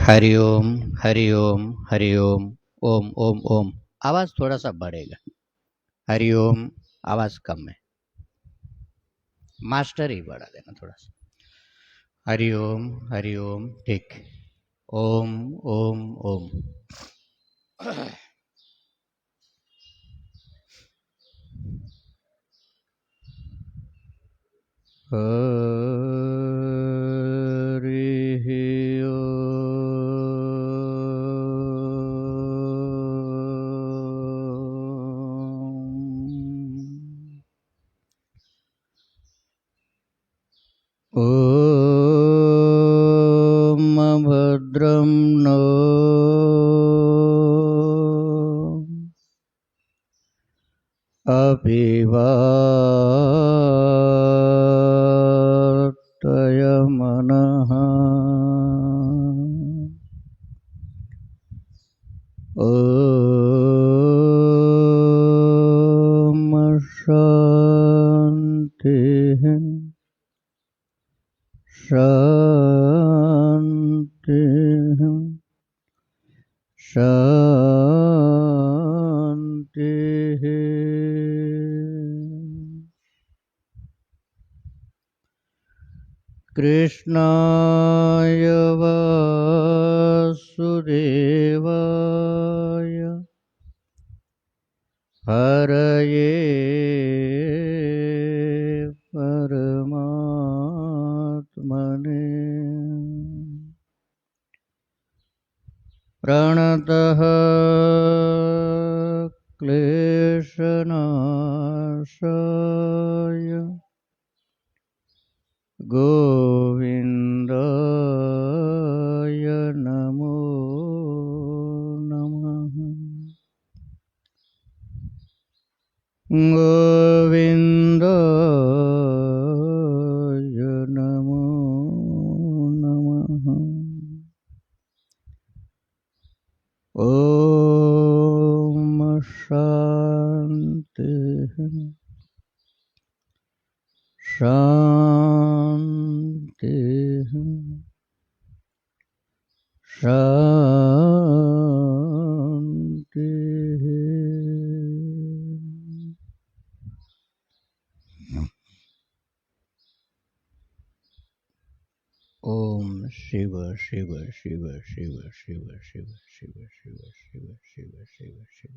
हरि ओम हरि ओम हरि ओम ओम ओम ओम। आवाज थोड़ा सा बढ़ेगा। हरि ओम। आवाज कम है, मास्टर ही बढ़ा देना थोड़ा सा। हरि ओम ठीक। ओम ओम ओम। हरि ओम भद्रं नो अभिवातयमनः। ॐ शान्तिः शान्तिः शान्तिः। कृष्णाय वासुदेवाय हरये परमात्मने प्रणतः क्लेशनाशाय गोविन्दाय नमो नमः। गोविन्दाय नमो नमः। ॐ शान्तिः शान्तिः शान्तिः। ओम शिव शिव शिव शिव शिव शिव शिव शिव शिव शिव शिव शिव।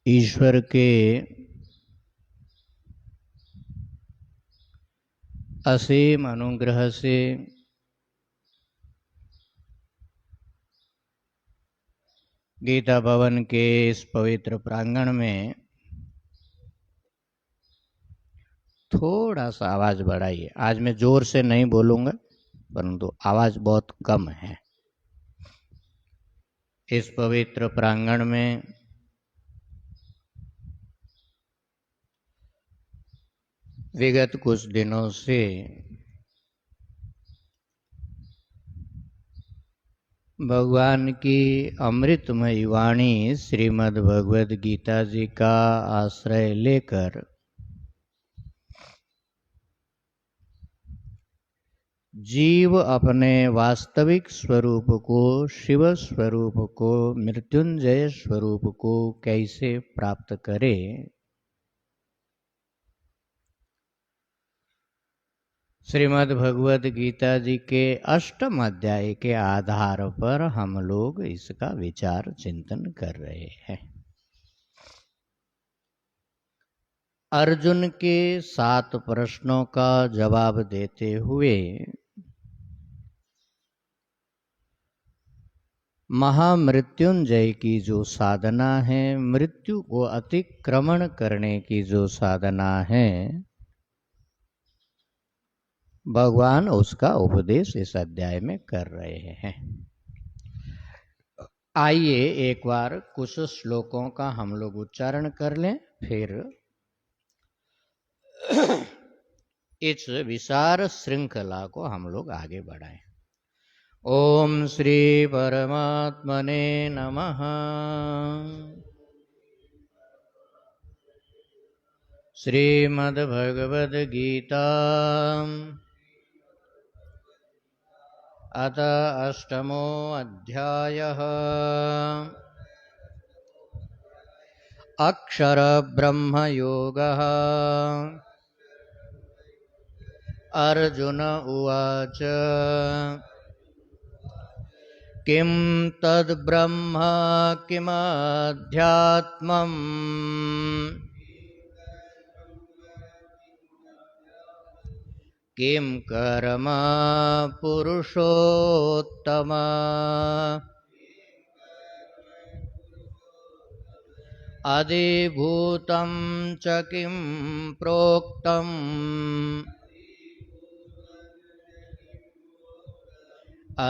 ईश्वर के असीम अनुग्रह से गीता भवन के इस पवित्र प्रांगण में थोड़ा सा आवाज बढ़ाइए। आज मैं जोर से नहीं बोलूंगा, परंतु आवाज बहुत कम है। इस पवित्र प्रांगण में विगत कुछ दिनों से भगवान की अमृतमयी वाणी श्रीमद् भगवद गीता जी का आश्रय लेकर जीव अपने वास्तविक स्वरूप को, शिव स्वरूप को, मृत्युंजय स्वरूप को कैसे प्राप्त करे, श्रीमद् भगवद गीता जी के अष्टम अध्याय के आधार पर हम लोग इसका विचार चिंतन कर रहे हैं। अर्जुन के 7 प्रश्नों का जवाब देते हुए महामृत्युंजय की जो साधना है, मृत्यु को अतिक्रमण करने की जो साधना है, भगवान उसका उपदेश इस अध्याय में कर रहे हैं। आइए एक बार कुछ श्लोकों का हम लोग उच्चारण कर लें, फिर इस विशाल श्रृंखला को हम लोग आगे बढ़ाएं। ओम श्री परमात्मने नमः। श्रीमद्भगवद्गीता अथ अष्टमो अध्यायः। अक्षरब्रह्मयोगः। अर्जुन उवाच किं तद्ब्रह्म किमध्यात्मम् किं कर्म पुरुषोत्तम अधिभूतं च किं प्रोक्तम्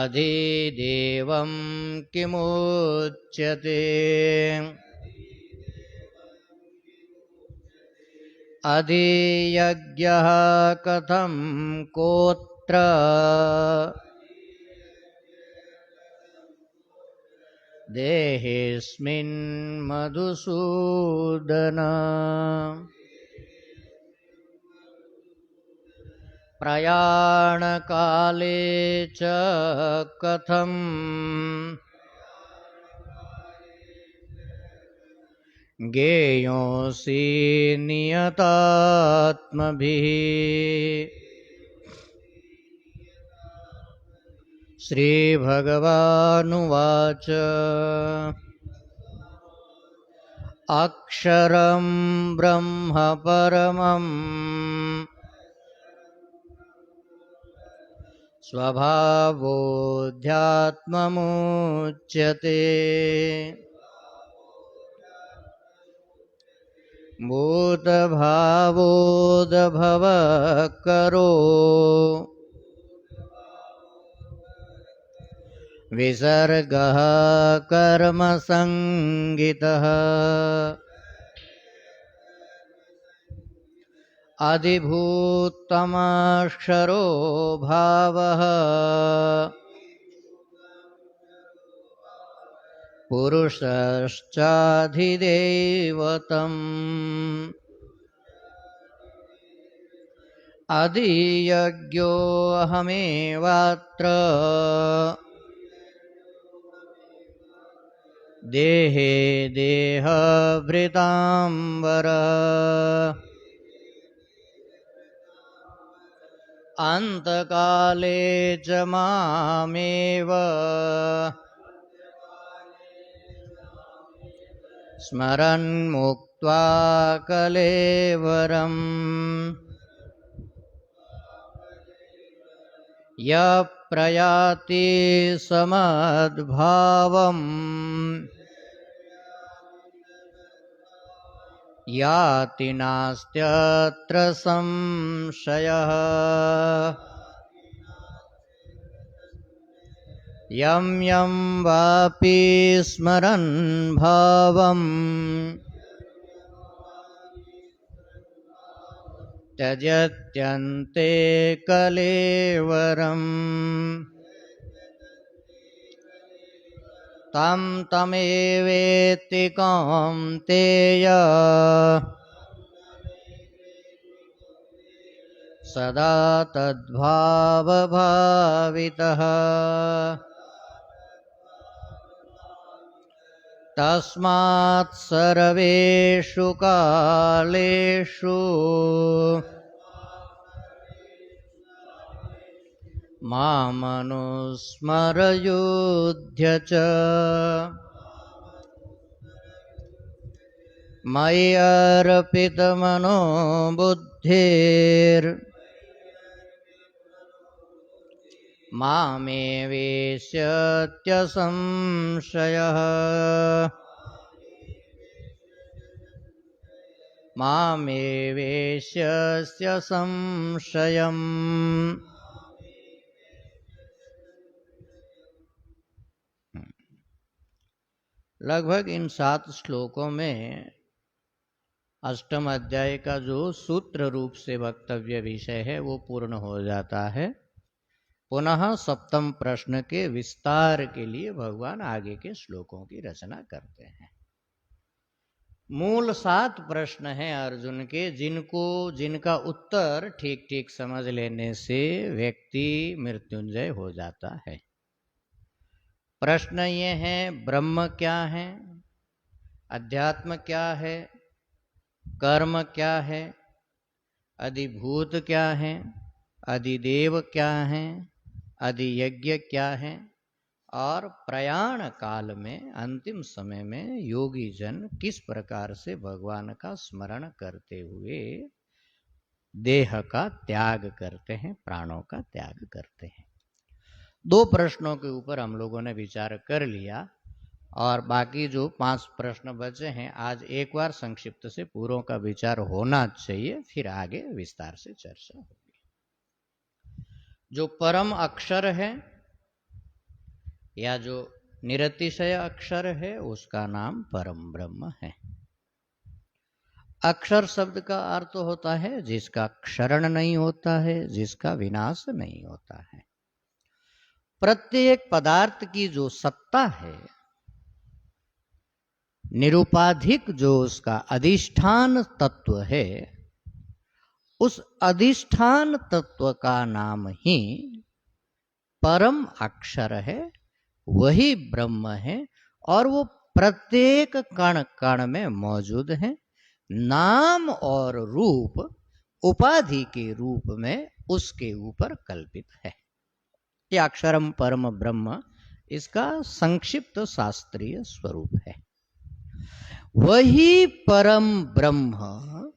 अधिदेवं किमुच्यते अधियज्ञः कथं कोत्र देहेऽस्मिन् मधुसूदन प्रयाणकाले च कथं ज्ञेयोऽसि नियतात्मभिः। श्रीभगवानुवाच अक्षरं ब्रह्म परमं स्वभावोऽध्यात्ममुच्यते भूतभावोद्भवः करो विसर्गः कर्मसङ्गितः अधिभूतमक्षरो भावः पुरुषश्चाधिदैवतम् अधियज्ञोऽहमेवात्र देहे देहभृतां वर अन्तकाले च मामेव स्मरन् मुक्त्वा कलेवरम् यः प्रयाति समद्भावम् याति नास्त्यत्र संशयः यं यं वापि स्मरन् भावम् त्यजत्यन्ते कलेवरम् तं तमेवेति कौन्तेय सदा तद्भावभावितः तस्मात् सर्वेषु कालेषु मामनुस्मरयुध्य च मयि अर्पितमनो बुद्धिर् मामे वेश्यत्यसंशयः मामे वेश्यस्य संशयम्। लगभग इन 7 श्लोकों में अष्टम अध्याय का जो सूत्र रूप से वक्तव्य विषय है वो पूर्ण हो जाता है। पुनः सप्तम प्रश्न के विस्तार के लिए भगवान आगे के श्लोकों की रचना करते हैं। मूल 7 प्रश्न हैं अर्जुन के, जिनका उत्तर ठीक ठीक समझ लेने से व्यक्ति मृत्युंजय हो जाता है। प्रश्न ये हैं, ब्रह्म क्या है, अध्यात्म क्या है, कर्म क्या है, अधिभूत क्या है, अधिदेव क्या है, अधियज्ञ क्या है, और प्रयाण काल में अंतिम समय में योगी जन किस प्रकार से भगवान का स्मरण करते हुए देह का त्याग करते हैं, प्राणों का त्याग करते हैं। 2 प्रश्नों के ऊपर हम लोगों ने विचार कर लिया और बाकी जो 5 प्रश्न बचे हैं आज एक बार संक्षिप्त से पूरों का विचार होना चाहिए, फिर आगे विस्तार से चर्चा होगी। जो परम अक्षर है या जो निरतिशय अक्षर है उसका नाम परम ब्रह्म है। अक्षर शब्द का अर्थ होता है जिसका क्षरण नहीं होता है, जिसका विनाश नहीं होता है। प्रत्येक पदार्थ की जो सत्ता है, निरुपाधिक जो उसका अधिष्ठान तत्व है, उस अधिष्ठान तत्व का नाम ही परम अक्षर है, वही ब्रह्म है और वो प्रत्येक कण कण में मौजूद है। नाम और रूप उपाधि के रूप में उसके ऊपर कल्पित है। ये अक्षरम परम ब्रह्म इसका संक्षिप्त शास्त्रीय स्वरूप है। वही परम ब्रह्म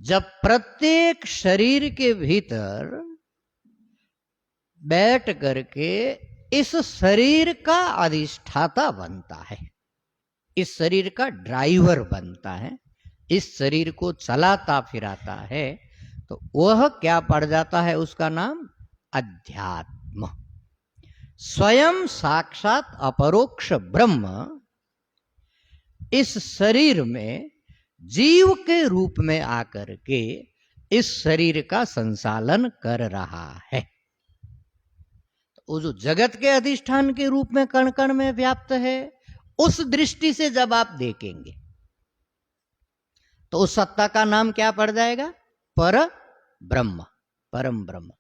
जब प्रत्येक शरीर के भीतर बैठ करके इस शरीर का अधिष्ठाता बनता है, इस शरीर का ड्राइवर बनता है, इस शरीर को चलाता फिराता है, तो वह क्या पड़ जाता है, उसका नाम अध्यात्म। स्वयं साक्षात अपरोक्ष ब्रह्म इस शरीर में जीव के रूप में आकर के इस शरीर का संचालन कर रहा है। वो जो जगत के अधिष्ठान के रूप में कण कण में व्याप्त है, उस दृष्टि से जब आप देखेंगे तो उस सत्ता का नाम क्या पड़ जाएगा, पर ब्रह्म, परम ब्रह्म।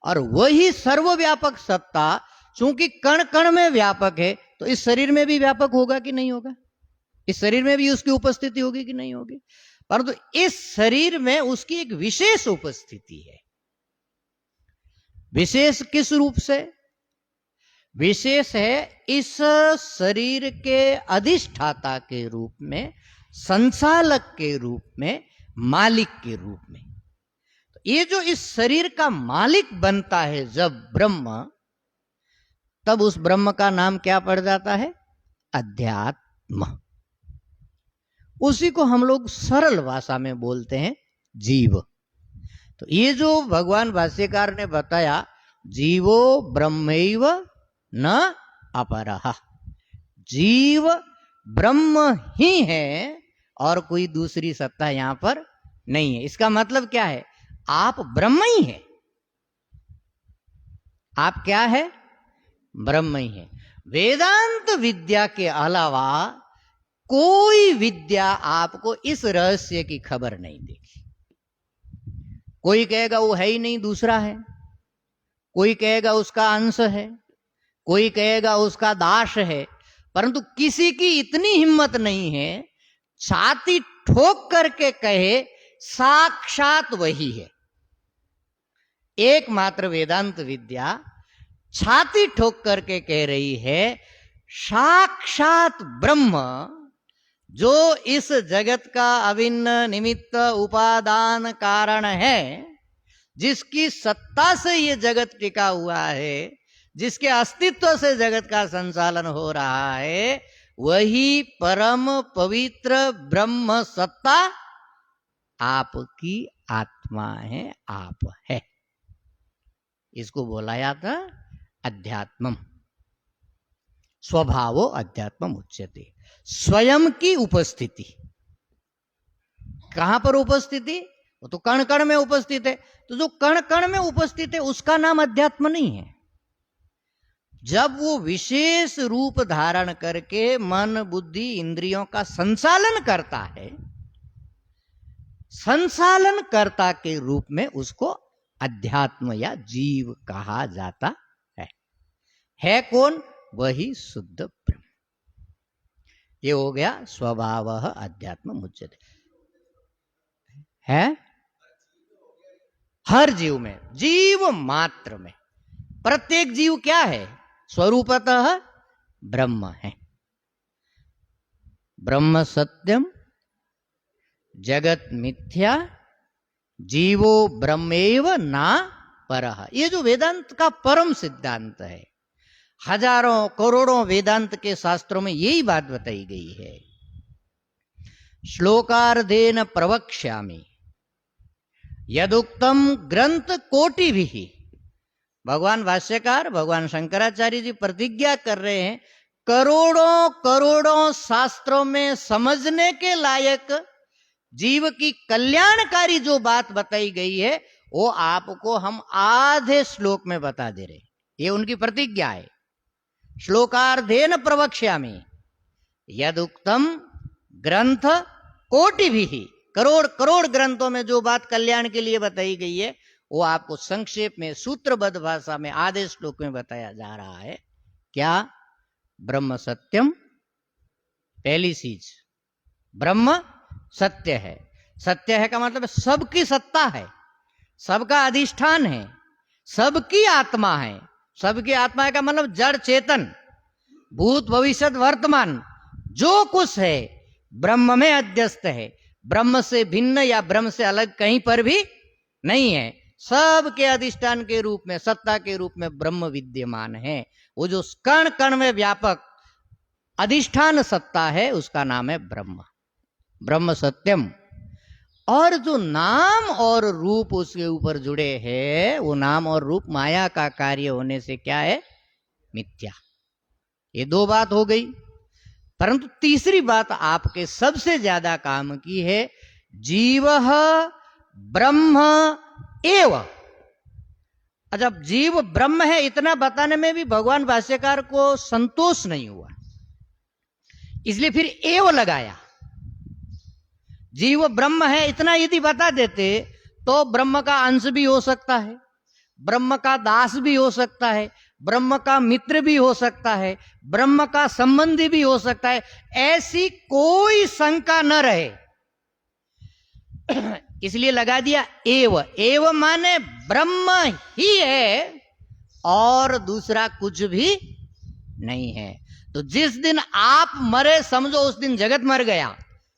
और वही सर्वव्यापक सत्ता चूंकि कण कण में व्यापक है तो इस शरीर में भी व्यापक होगा कि नहीं होगा, इस शरीर में भी उसकी उपस्थिति होगी कि नहीं होगी। परंतु इस शरीर में उसकी एक विशेष उपस्थिति है। विशेष किस रूप से? विशेष है इस शरीर के अधिष्ठाता के रूप में, संचालक के रूप में, मालिक के रूप में। तो ये जो इस शरीर का मालिक बनता है जब ब्रह्म, तब उस ब्रह्म का नाम क्या पड़ जाता है, अध्यात्म। उसी को हम लोग सरल भाषा में बोलते हैं जीव। तो ये जो भगवान भाष्यकार ने बताया, जीवो ब्रह्मैव न अपरः, जीव ब्रह्म ही है और कोई दूसरी सत्ता यहां पर नहीं है। इसका मतलब क्या है, आप ब्रह्म ही है। आप क्या है, ब्रह्म ही है। वेदांत विद्या के अलावा कोई विद्या आपको इस रहस्य की खबर नहीं देगी। कोई कहेगा वो है ही नहीं, दूसरा है, कोई कहेगा उसका अंश है, कोई कहेगा उसका दास है, परंतु किसी की इतनी हिम्मत नहीं है छाती ठोक करके कहे साक्षात वही है। एकमात्र वेदांत विद्या छाती ठोक करके कह रही है साक्षात ब्रह्म, जो इस जगत का अभिन्न निमित्त उपादान कारण है, जिसकी सत्ता से ये जगत टिका हुआ है, जिसके अस्तित्व से जगत का संचालन हो रहा है, वही परम पवित्र ब्रह्म सत्ता आपकी आत्मा है, आप है। इसको बोला जाता अध्यात्मम। स्वभावो अध्यात्मम उच्यते। स्वयं की उपस्थिति। कहां पर उपस्थिति? वो तो कण कण में उपस्थित है। तो जो कण कण में उपस्थित है उसका नाम अध्यात्म नहीं है। जब वो विशेष रूप धारण करके मन बुद्धि इंद्रियों का संचालन करता है, संचालन कर्ता के रूप में उसको अध्यात्म या जीव कहा जाता है कौन? वही शुद्ध ब्रह्म। ये हो गया स्वभाव अध्यात्म मुच्यते। है हर जीव में, जीव मात्र में, प्रत्येक जीव क्या है? स्वरूपतः ब्रह्म है। ब्रह्म सत्यम जगत मिथ्या जीवो ब्रह्मेव ना परः। ये जो वेदांत का परम सिद्धांत है, हजारों करोड़ों वेदांत के शास्त्रों में यही बात बताई गई है। श्लोकार्धेन प्रवक्ष्यामि यदुक्तम ग्रंथ कोटि भी। भगवान भाष्यकार भगवान शंकराचार्य जी प्रतिज्ञा कर रहे हैं, करोड़ों करोड़ों शास्त्रों में समझने के लायक जीव की कल्याणकारी जो बात बताई गई है, वो आपको हम आधे श्लोक में बता दे रहे। ये उनकी प्रतिज्ञा है। श्लोकार्धेन प्रवक्ष्यामि यदुक्तम ग्रंथ कोटि भी। करोड़ करोड़ ग्रंथों में जो बात कल्याण के लिए बताई गई है, वो आपको संक्षेप में सूत्रबद्ध भाषा में आधे श्लोक में बताया जा रहा है। क्या? ब्रह्म सत्यम, पहली चीज ब्रह्म सत्य है। सत्य है का मतलब सबकी सत्ता है, सबका अधिष्ठान है, सबकी आत्मा है। सबकी आत्मा का मतलब जड़ चेतन, भूत भविष्य वर्तमान जो कुछ है ब्रह्म में अध्यस्त है। ब्रह्म से भिन्न या ब्रह्म से अलग कहीं पर भी नहीं है। सबके अधिष्ठान के रूप में, सत्ता के रूप में ब्रह्म विद्यमान है। वो जो कण कण में व्यापक अधिष्ठान सत्ता है, उसका नाम है ब्रह्म। ब्रह्म सत्यम। और जो नाम और रूप उसके ऊपर जुड़े हैं, वो नाम और रूप माया का कार्य होने से क्या है? मिथ्या। ये दो बात हो गई। परंतु तीसरी बात आपके सबसे ज्यादा काम की है, जीवः ब्रह्म एव। जब जीव ब्रह्म है इतना बताने में भी भगवान भाष्यकार को संतोष नहीं हुआ, इसलिए फिर एव लगाया। जीव ब्रह्म है इतना यदि बता देते तो ब्रह्म का अंश भी हो सकता है, ब्रह्म का दास भी हो सकता है, ब्रह्म का मित्र भी हो सकता है, ब्रह्म का संबंधी भी हो सकता है, ऐसी कोई शंका न रहे। इसलिए लगा दिया एव। एव माने ब्रह्म ही है और दूसरा कुछ भी नहीं है। तो जिस दिन आप मरे समझो उस दिन जगत मर गया,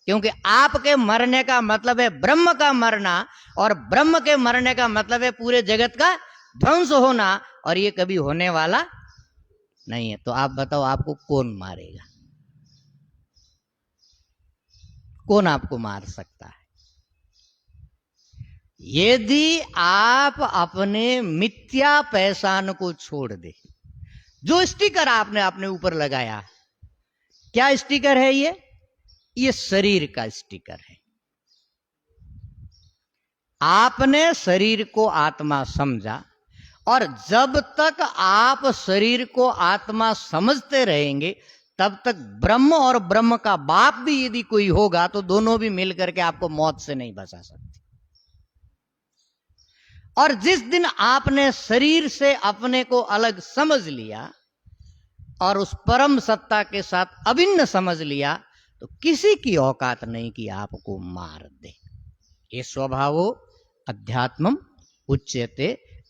क्योंकि आपके मरने का मतलब है ब्रह्म का मरना, और ब्रह्म के मरने का मतलब है पूरे जगत का ध्वंस होना, और ये कभी होने वाला नहीं है। तो आप बताओ आपको कौन मारेगा? कौन आपको मार सकता है? यदि आप अपने मिथ्या पहचान को छोड़ दे, जो स्टिकर आपने अपने ऊपर लगाया, क्या स्टिकर है ये शरीर का स्टिकर है। आपने शरीर को आत्मा समझा, और जब तक आप शरीर को आत्मा समझते रहेंगे तब तक ब्रह्म और ब्रह्म का बाप भी यदि कोई होगा तो दोनों भी मिलकर के आपको मौत से नहीं बचा सकते। और जिस दिन आपने शरीर से अपने को अलग समझ लिया और उस परम सत्ता के साथ अभिन्न समझ लिया, तो किसी की औकात नहीं कि आपको मार दे। ये स्वभावो अध्यात्मम उच्यते।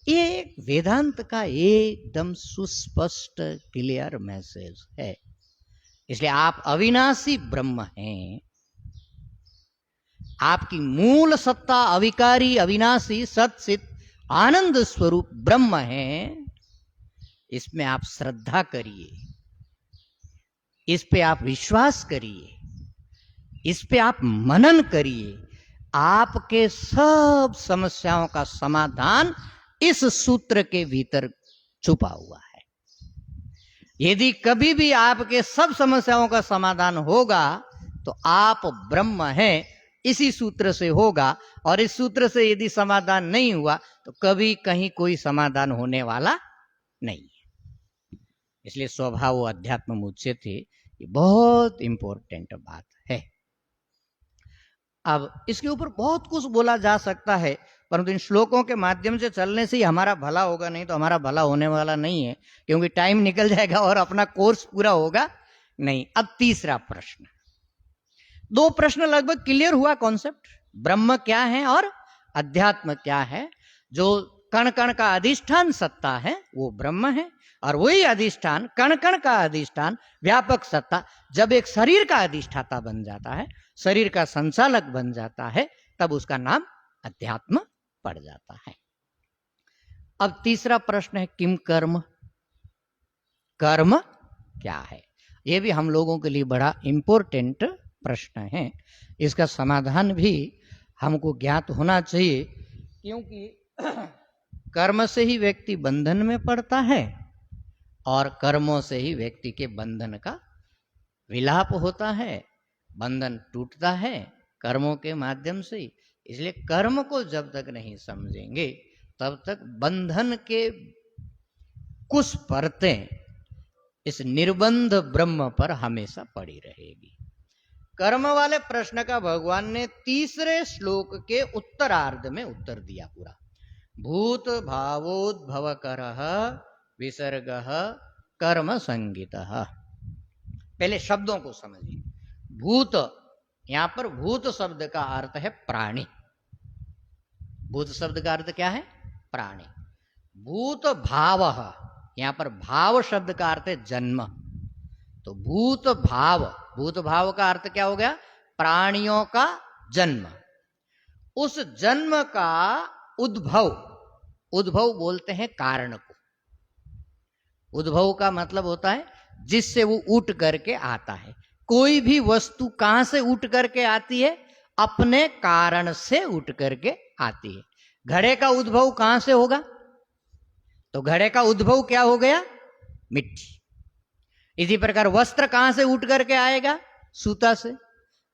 ये वेदांत का एकदम सुस्पष्ट क्लियर मैसेज है। इसलिए आप अविनाशी ब्रह्म हैं। आपकी मूल सत्ता अविकारी अविनाशी सत्चित आनंद स्वरूप ब्रह्म है। इसमें आप श्रद्धा करिए, इस पे आप विश्वास करिए, इस पे आप मनन करिए। आपके सब समस्याओं का समाधान इस सूत्र के भीतर छुपा हुआ है। यदि कभी भी आपके सब समस्याओं का समाधान होगा तो आप ब्रह्म हैं, इसी सूत्र से होगा। और इस सूत्र से यदि समाधान नहीं हुआ तो कभी कहीं कोई समाधान होने वाला नहीं है। इसलिए स्वभाव अध्यात्म मुझसे थे, ये बहुत इंपॉर्टेंट बात है। अब इसके ऊपर बहुत कुछ बोला जा सकता है, परंतु इन श्लोकों के माध्यम से चलने से ही हमारा भला होगा, नहीं तो हमारा भला होने वाला नहीं है, क्योंकि टाइम निकल जाएगा और अपना कोर्स पूरा होगा नहीं। अब तीसरा प्रश्न, दो प्रश्न लगभग क्लियर हुआ कॉन्सेप्ट, ब्रह्म क्या है और अध्यात्म क्या है। जो कण कण का अधिष्ठान सत्ता है वो ब्रह्म है, और वही अधिष्ठान, कण कण का अधिष्ठान, व्यापक सत्ता जब एक शरीर का अधिष्ठाता बन जाता है, शरीर का संचालक बन जाता है, तब उसका नाम अध्यात्म पड़ जाता है। अब तीसरा प्रश्न है किम कर्म, कर्म क्या है। यह भी हम लोगों के लिए बड़ा इंपॉर्टेंट प्रश्न है। इसका समाधान भी हमको ज्ञात होना चाहिए, क्योंकि कर्म से ही व्यक्ति बंधन में पड़ता है और कर्मों से ही व्यक्ति के बंधन का विलाप होता है, बंधन टूटता है कर्मों के माध्यम से। इसलिए कर्म को जब तक नहीं समझेंगे तब तक बंधन के कुछ परतें इस निर्बंध ब्रह्म पर हमेशा पड़ी रहेगी। कर्म वाले प्रश्न का भगवान ने तीसरे श्लोक के उत्तरार्ध में उत्तर दिया पूरा। भूत भावोद्भव करः विसर्गः कर्म संगितः। पहले शब्दों को समझिए। भूत, यहां पर भूत शब्द का अर्थ है प्राणी। भूत शब्द का अर्थ क्या है? प्राणी। भूत भावः, यहां पर भाव शब्द का अर्थ है जन्म। तो भूत भाव, भूत भाव का अर्थ क्या हो गया? प्राणियों का जन्म। उस जन्म का उद्भव, उद्भव बोलते हैं कारण को। उद्भव का मतलब होता है जिससे वो उठ करके आता है। कोई भी वस्तु कहां से उठ करके आती है? अपने कारण से उठ करके आती है। घड़े का उद्भव कहां से होगा? तो घड़े का उद्भव क्या हो गया? मिट्टी। इसी प्रकार वस्त्र कहां से उठ करके आएगा? सूता से।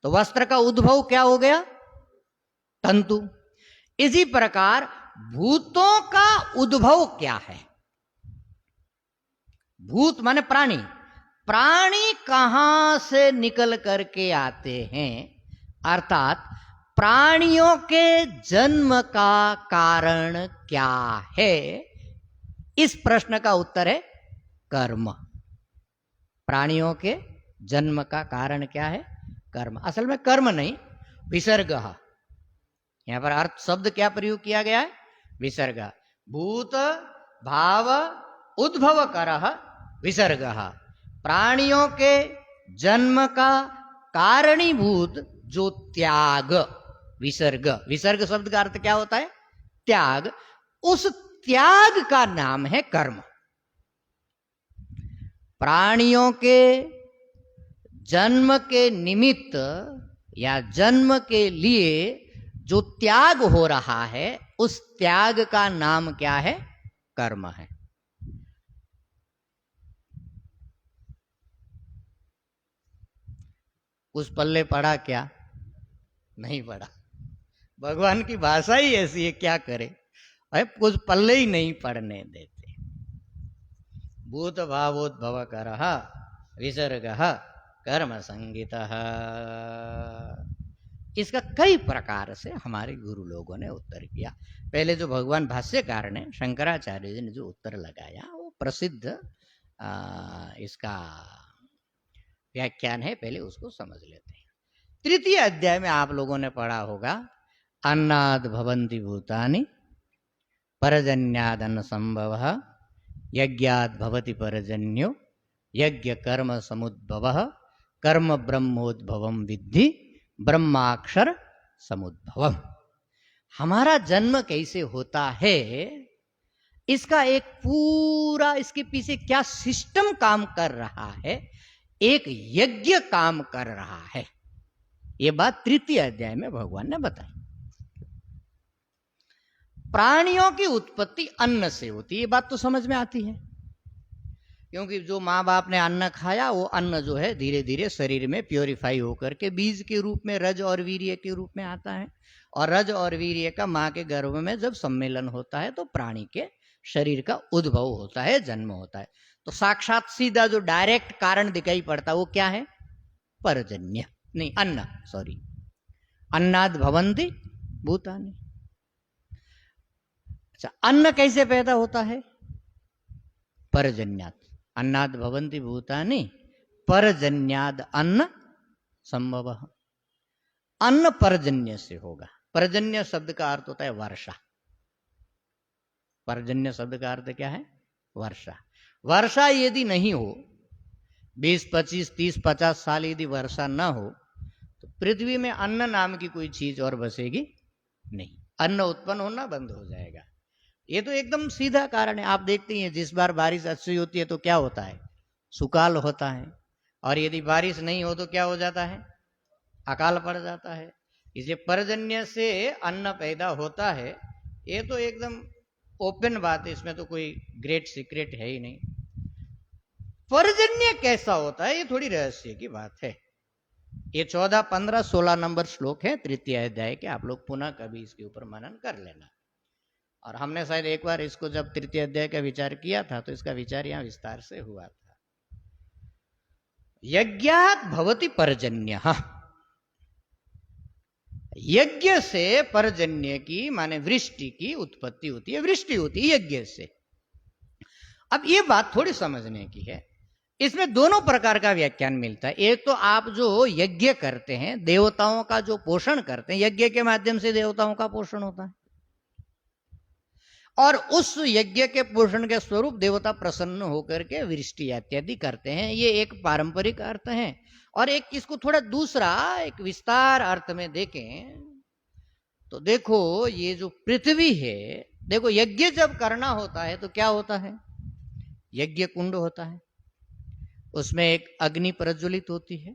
तो वस्त्र का उद्भव क्या हो गया? तंतु। इसी प्रकार भूतों का उद्भव क्या है? भूत माने प्राणी। प्राणी कहां से निकल करके आते हैं? अर्थात प्राणियों के जन्म का कारण क्या है? इस प्रश्न का उत्तर है कर्म। प्राणियों के जन्म का कारण क्या है? कर्म। असल में कर्म नहीं, विसर्ग। यहां पर अर्थ शब्द क्या प्रयोग किया गया है? विसर्ग। भूत भाव उद्भव करः विसर्गः। प्राणियों के जन्म का कारणीभूत जो त्याग, विसर्ग। विसर्ग शब्द का अर्थ क्या होता है? त्याग। उस त्याग का नाम है कर्म। प्राणियों के जन्म के निमित्त या जन्म के लिए जो त्याग हो रहा है, उस त्याग का नाम क्या है? कर्म है। उस पल्ले पड़ा क्या? नहीं पड़ा। भगवान की भाषा ही ऐसी है, क्या करे। अरे कुछ पल्ले ही नहीं पड़ने देते। भूत भावोद्भव करः विसर्गः कर्म संगितः। इसका कई प्रकार से हमारे गुरु लोगों ने उत्तर किया। पहले जो भगवान भाष्यकार ने, शंकराचार्य जी ने जो उत्तर लगाया, वो प्रसिद्ध इसका व्याख्यान है, पहले उसको समझ लेते हैं। तृतीय अध्याय में आप लोगों ने पढ़ा होगा, अन्नाद भवन्ति भूतानि परजन्यादन्न संभवः यज्ञाद भवति परजन्यो यज्ञ कर्म समुद्भवः कर्म ब्रह्मोद्भवम विद्धि ब्रह्माक्षर समुद्भवम। हमारा जन्म कैसे होता है, इसका एक पूरा, इसके पीछे क्या सिस्टम काम कर रहा है, एक यज्ञ काम कर रहा है। ये बात तृतीय अध्याय में भगवान ने बताई। प्राणियों की उत्पत्ति अन्न से होती है, ये बात तो समझ में आती है, क्योंकि जो माँ बाप ने अन्न खाया, वो अन्न जो है धीरे धीरे शरीर में प्योरीफाई होकर के बीज के रूप में, रज और वीर्य के रूप में आता है। और रज और वीर्य का माँ के गर्भ में जब सम्मेलन होता है तो प्राणी के शरीर का उद्भव होता है, जन्म होता है। तो साक्षात सीधा जो डायरेक्ट कारण दिखाई पड़ता वो क्या है? पर्जन्य, नहीं अन्न, सॉरी, अन्नाद भवन्ति भूतानि। अच्छा, अन्न कैसे पैदा होता है? पर्जन्यात। अन्नाद भवन्ति भूतानि पर्जन्याद अन्न संभव। अन्न पर्जन्य से होगा। पर्जन्य शब्द का अर्थ होता है वर्षा। पर्जन्य शब्द का अर्थ क्या है? वर्षा। वर्षा यदि नहीं हो, 20, 25, 30, 50 साल यदि वर्षा न हो, तो पृथ्वी में अन्न नाम की कोई चीज और बसेगी नहीं। अन्न उत्पन्न होना बंद हो जाएगा। ये तो एकदम सीधा कारण है। आप देखते हैं जिस बार बारिश अच्छी होती है तो क्या होता है? सुकाल होता है। और यदि बारिश नहीं हो तो क्या हो जाता है? अकाल पड़ जाता है। इसे पर्जन्य से अन्न पैदा होता है। ये तो एकदम ओपन बात है, इसमें तो कोई ग्रेट सीक्रेट है ही नहीं। पर्जन्य कैसा होता है ये थोड़ी रहस्य की बात है। ये 14, 15, 16 नंबर श्लोक है तृतीय अध्याय के। आप लोग पुनः कभी इसके ऊपर मनन कर लेना। और हमने शायद एक बार इसको जब तृतीय अध्याय का विचार किया था तो इसका विचार यहां विस्तार से हुआ था। यज्ञात् भवति पर्जन्यः। यज्ञ से पर्जन्य की माने वृष्टि की उत्पत्ति होती है, वृष्टि होती है यज्ञ से। अब ये बात थोड़ी समझने की है। इसमें दोनों प्रकार का व्याख्यान मिलता है। एक तो आप जो यज्ञ करते हैं, देवताओं का जो पोषण करते हैं, यज्ञ के माध्यम से देवताओं का पोषण होता है, और उस यज्ञ के पोषण के स्वरूप देवता प्रसन्न होकर के वृष्टि इत्यादि करते हैं। ये एक पारंपरिक अर्थ है। और एक इसको थोड़ा दूसरा एक विस्तार अर्थ में देखें तो देखो, ये जो पृथ्वी है, देखो यज्ञ जब करना होता है तो क्या होता है? यज्ञ कुंड होता है, उसमें एक अग्नि प्रज्वलित होती है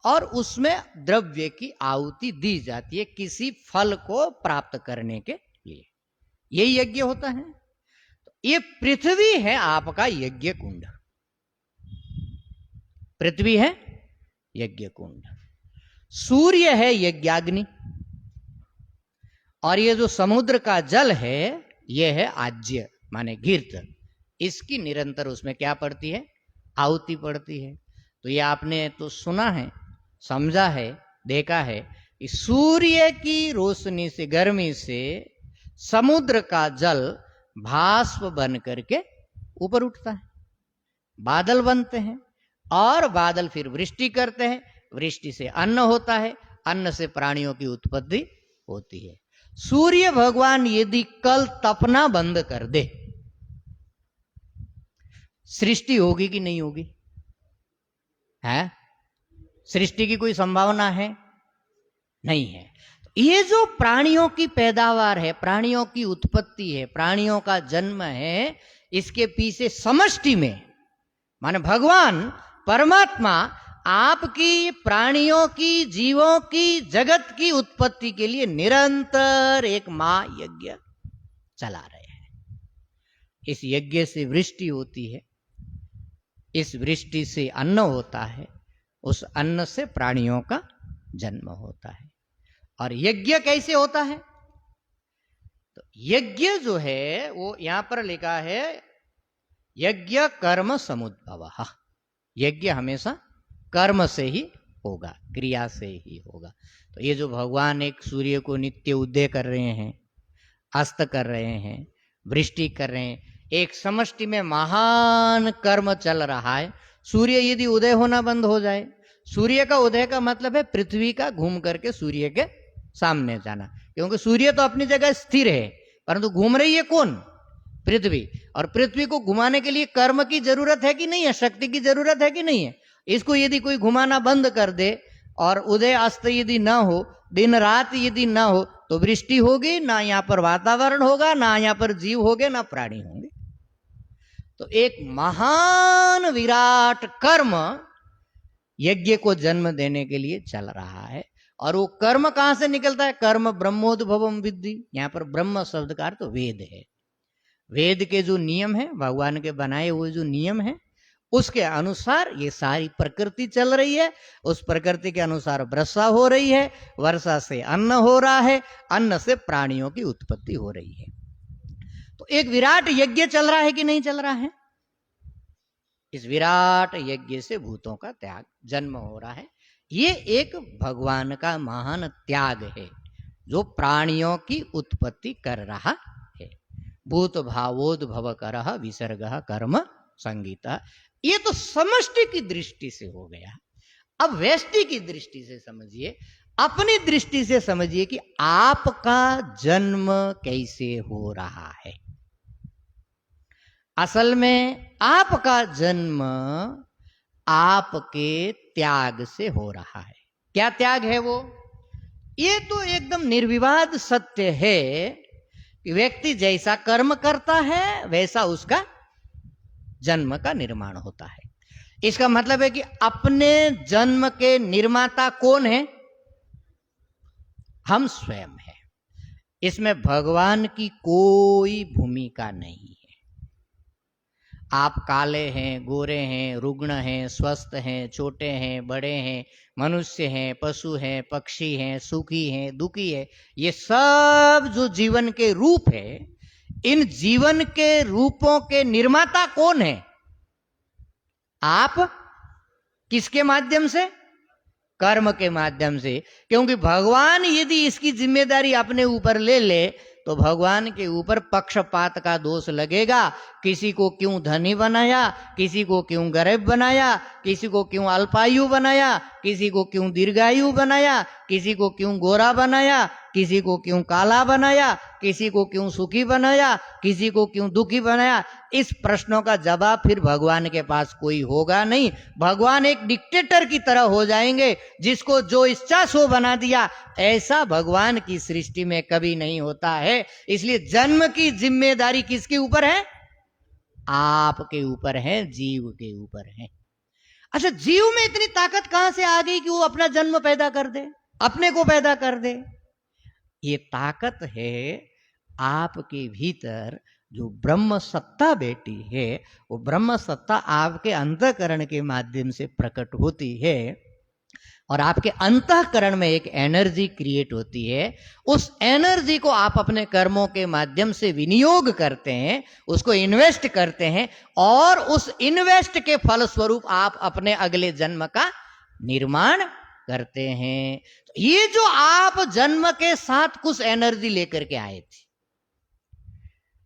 और उसमें द्रव्य की आहुति दी जाती है किसी फल को प्राप्त करने के लिए। यही यज्ञ होता है। तो ये पृथ्वी है आपका यज्ञ कुंड। पृथ्वी है यज्ञ कुंड, सूर्य है यज्ञाग्नि, और ये जो समुद्र का जल है ये है आज्य माने घृत। इसकी निरंतर उसमें क्या पड़ती है? आहुति पड़ती है। तो ये आपने तो सुना है, समझा है, देखा है कि सूर्य की रोशनी से, गर्मी से समुद्र का जल भास्प बन करके ऊपर उठता है, बादल बनते हैं, और बादल फिर वृष्टि करते हैं, वृष्टि से अन्न होता है, अन्न से प्राणियों की उत्पत्ति होती है। सूर्य भगवान यदि कल तपना बंद कर दे, सृष्टि होगी कि नहीं होगी? है? सृष्टि की कोई संभावना है? नहीं है। ये जो प्राणियों की पैदावार है, प्राणियों की उत्पत्ति है, प्राणियों का जन्म है, इसके पीछे समष्टि में माने भगवान परमात्मा आपकी, प्राणियों की, जीवों की, जगत की उत्पत्ति के लिए निरंतर एक महायज्ञ चला रहे हैं। इस यज्ञ से वृष्टि होती है, इस वृष्टि से अन्न होता है, उस अन्न से प्राणियों का जन्म होता है। और यज्ञ कैसे होता है? तो यज्ञ जो है वो यहां पर लिखा है यज्ञ कर्म समुद्भवः। यज्ञ हमेशा कर्म से ही होगा, क्रिया से ही होगा। तो ये जो भगवान एक सूर्य को नित्य उदय कर रहे हैं, अस्त कर रहे हैं, वृष्टि कर रहे हैं, एक समष्टि में महान कर्म चल रहा है। सूर्य यदि उदय होना बंद हो जाए, सूर्य का उदय का मतलब है पृथ्वी का घूम करके सूर्य के सामने जाना, क्योंकि सूर्य तो अपनी जगह स्थिर है, परंतु घूम रही है कौन? पृथ्वी। और पृथ्वी को घुमाने के लिए कर्म की जरूरत है कि नहीं है? शक्ति की जरूरत है कि नहीं है? इसको यदि कोई घुमाना बंद कर दे और उदय अस्त यदि ना हो, दिन रात यदि ना हो, तो वृष्टि होगी ना, यहाँ पर वातावरण होगा ना, यहाँ पर जीव होंगे ना प्राणी होंगे। तो एक महान विराट कर्म यज्ञ को जन्म देने के लिए चल रहा है। और वो कर्म कहां से निकलता है? कर्म ब्रह्मोद्भवम विद्धि। यहां पर ब्रह्म शब्द का अर्थ वेद है। वेद के जो नियम है, भगवान के बनाए हुए जो नियम है, उसके अनुसार ये सारी प्रकृति चल रही है। उस प्रकृति के अनुसार वर्षा हो रही है, वर्षा से अन्न हो रहा है, अन्न से प्राणियों की उत्पत्ति हो रही है। तो एक विराट यज्ञ चल रहा है कि नहीं चल रहा है? इस विराट यज्ञ से भूतों का त्याग, जन्म हो रहा है। ये एक भगवान का महान त्याग है जो प्राणियों की उत्पत्ति कर रहा है। भूत भावोद्भव करह विसर्ग कर्म संगीता। ये तो समष्टि की दृष्टि से हो गया। अब व्यष्टि की दृष्टि से समझिए, अपनी दृष्टि से समझिए कि आपका जन्म कैसे हो रहा है। असल में आपका जन्म आपके त्याग से हो रहा है। क्या त्याग है वो? ये तो एकदम निर्विवाद सत्य है कि व्यक्ति जैसा कर्म करता है वैसा उसका जन्म का निर्माण होता है। इसका मतलब है कि अपने जन्म के निर्माता कौन है? हम स्वयं हैं। इसमें भगवान की कोई भूमिका नहीं है। आप काले हैं, गोरे हैं, रुग्ण हैं, स्वस्थ हैं, छोटे हैं, बड़े हैं, मनुष्य हैं, पशु हैं, पक्षी हैं, सुखी हैं, दुखी है, ये सब जो जीवन के रूप है, इन जीवन के रूपों के निर्माता कौन है? आप। किसके माध्यम से? कर्म के माध्यम से। क्योंकि भगवान यदि इसकी जिम्मेदारी अपने ऊपर ले ले तो भगवान के ऊपर पक्षपात का दोष लगेगा। किसी को क्यों धनी बनाया, किसी को क्यों गरीब बनाया, किसी को क्यों अल्पायु बनाया, किसी को क्यों दीर्घायु बनाया, किसी को क्यों गोरा बनाया, किसी को क्यों काला बनाया, किसी को क्यों सुखी बनाया, किसी को क्यों दुखी बनाया। इस प्रश्नों का जवाब फिर भगवान के पास कोई होगा नहीं। भगवान एक डिक्टेटर की तरह हो जाएंगे, जिसको जो इच्छा सो बना दिया। ऐसा भगवान की सृष्टि में कभी नहीं होता है। इसलिए जन्म की जिम्मेदारी किसके ऊपर है? आपके ऊपर है, जीव के ऊपर है। अच्छा, जीव में इतनी ताकत कहां से आ गई कि वो अपना जन्म पैदा कर दे, अपने को पैदा कर दे? ये ताकत है आपके भीतर जो ब्रह्म सत्ता बैठी है। वो ब्रह्म सत्ता आपके अंतःकरण के माध्यम से प्रकट होती है और आपके अंतःकरण में एक एनर्जी क्रिएट होती है। उस एनर्जी को आप अपने कर्मों के माध्यम से विनियोग करते हैं, उसको इन्वेस्ट करते हैं और उस इन्वेस्ट के फलस्वरूप आप अपने अगले जन्म का निर्माण करते हैं। तो ये जो आप जन्म के साथ कुछ एनर्जी लेकर के आए थे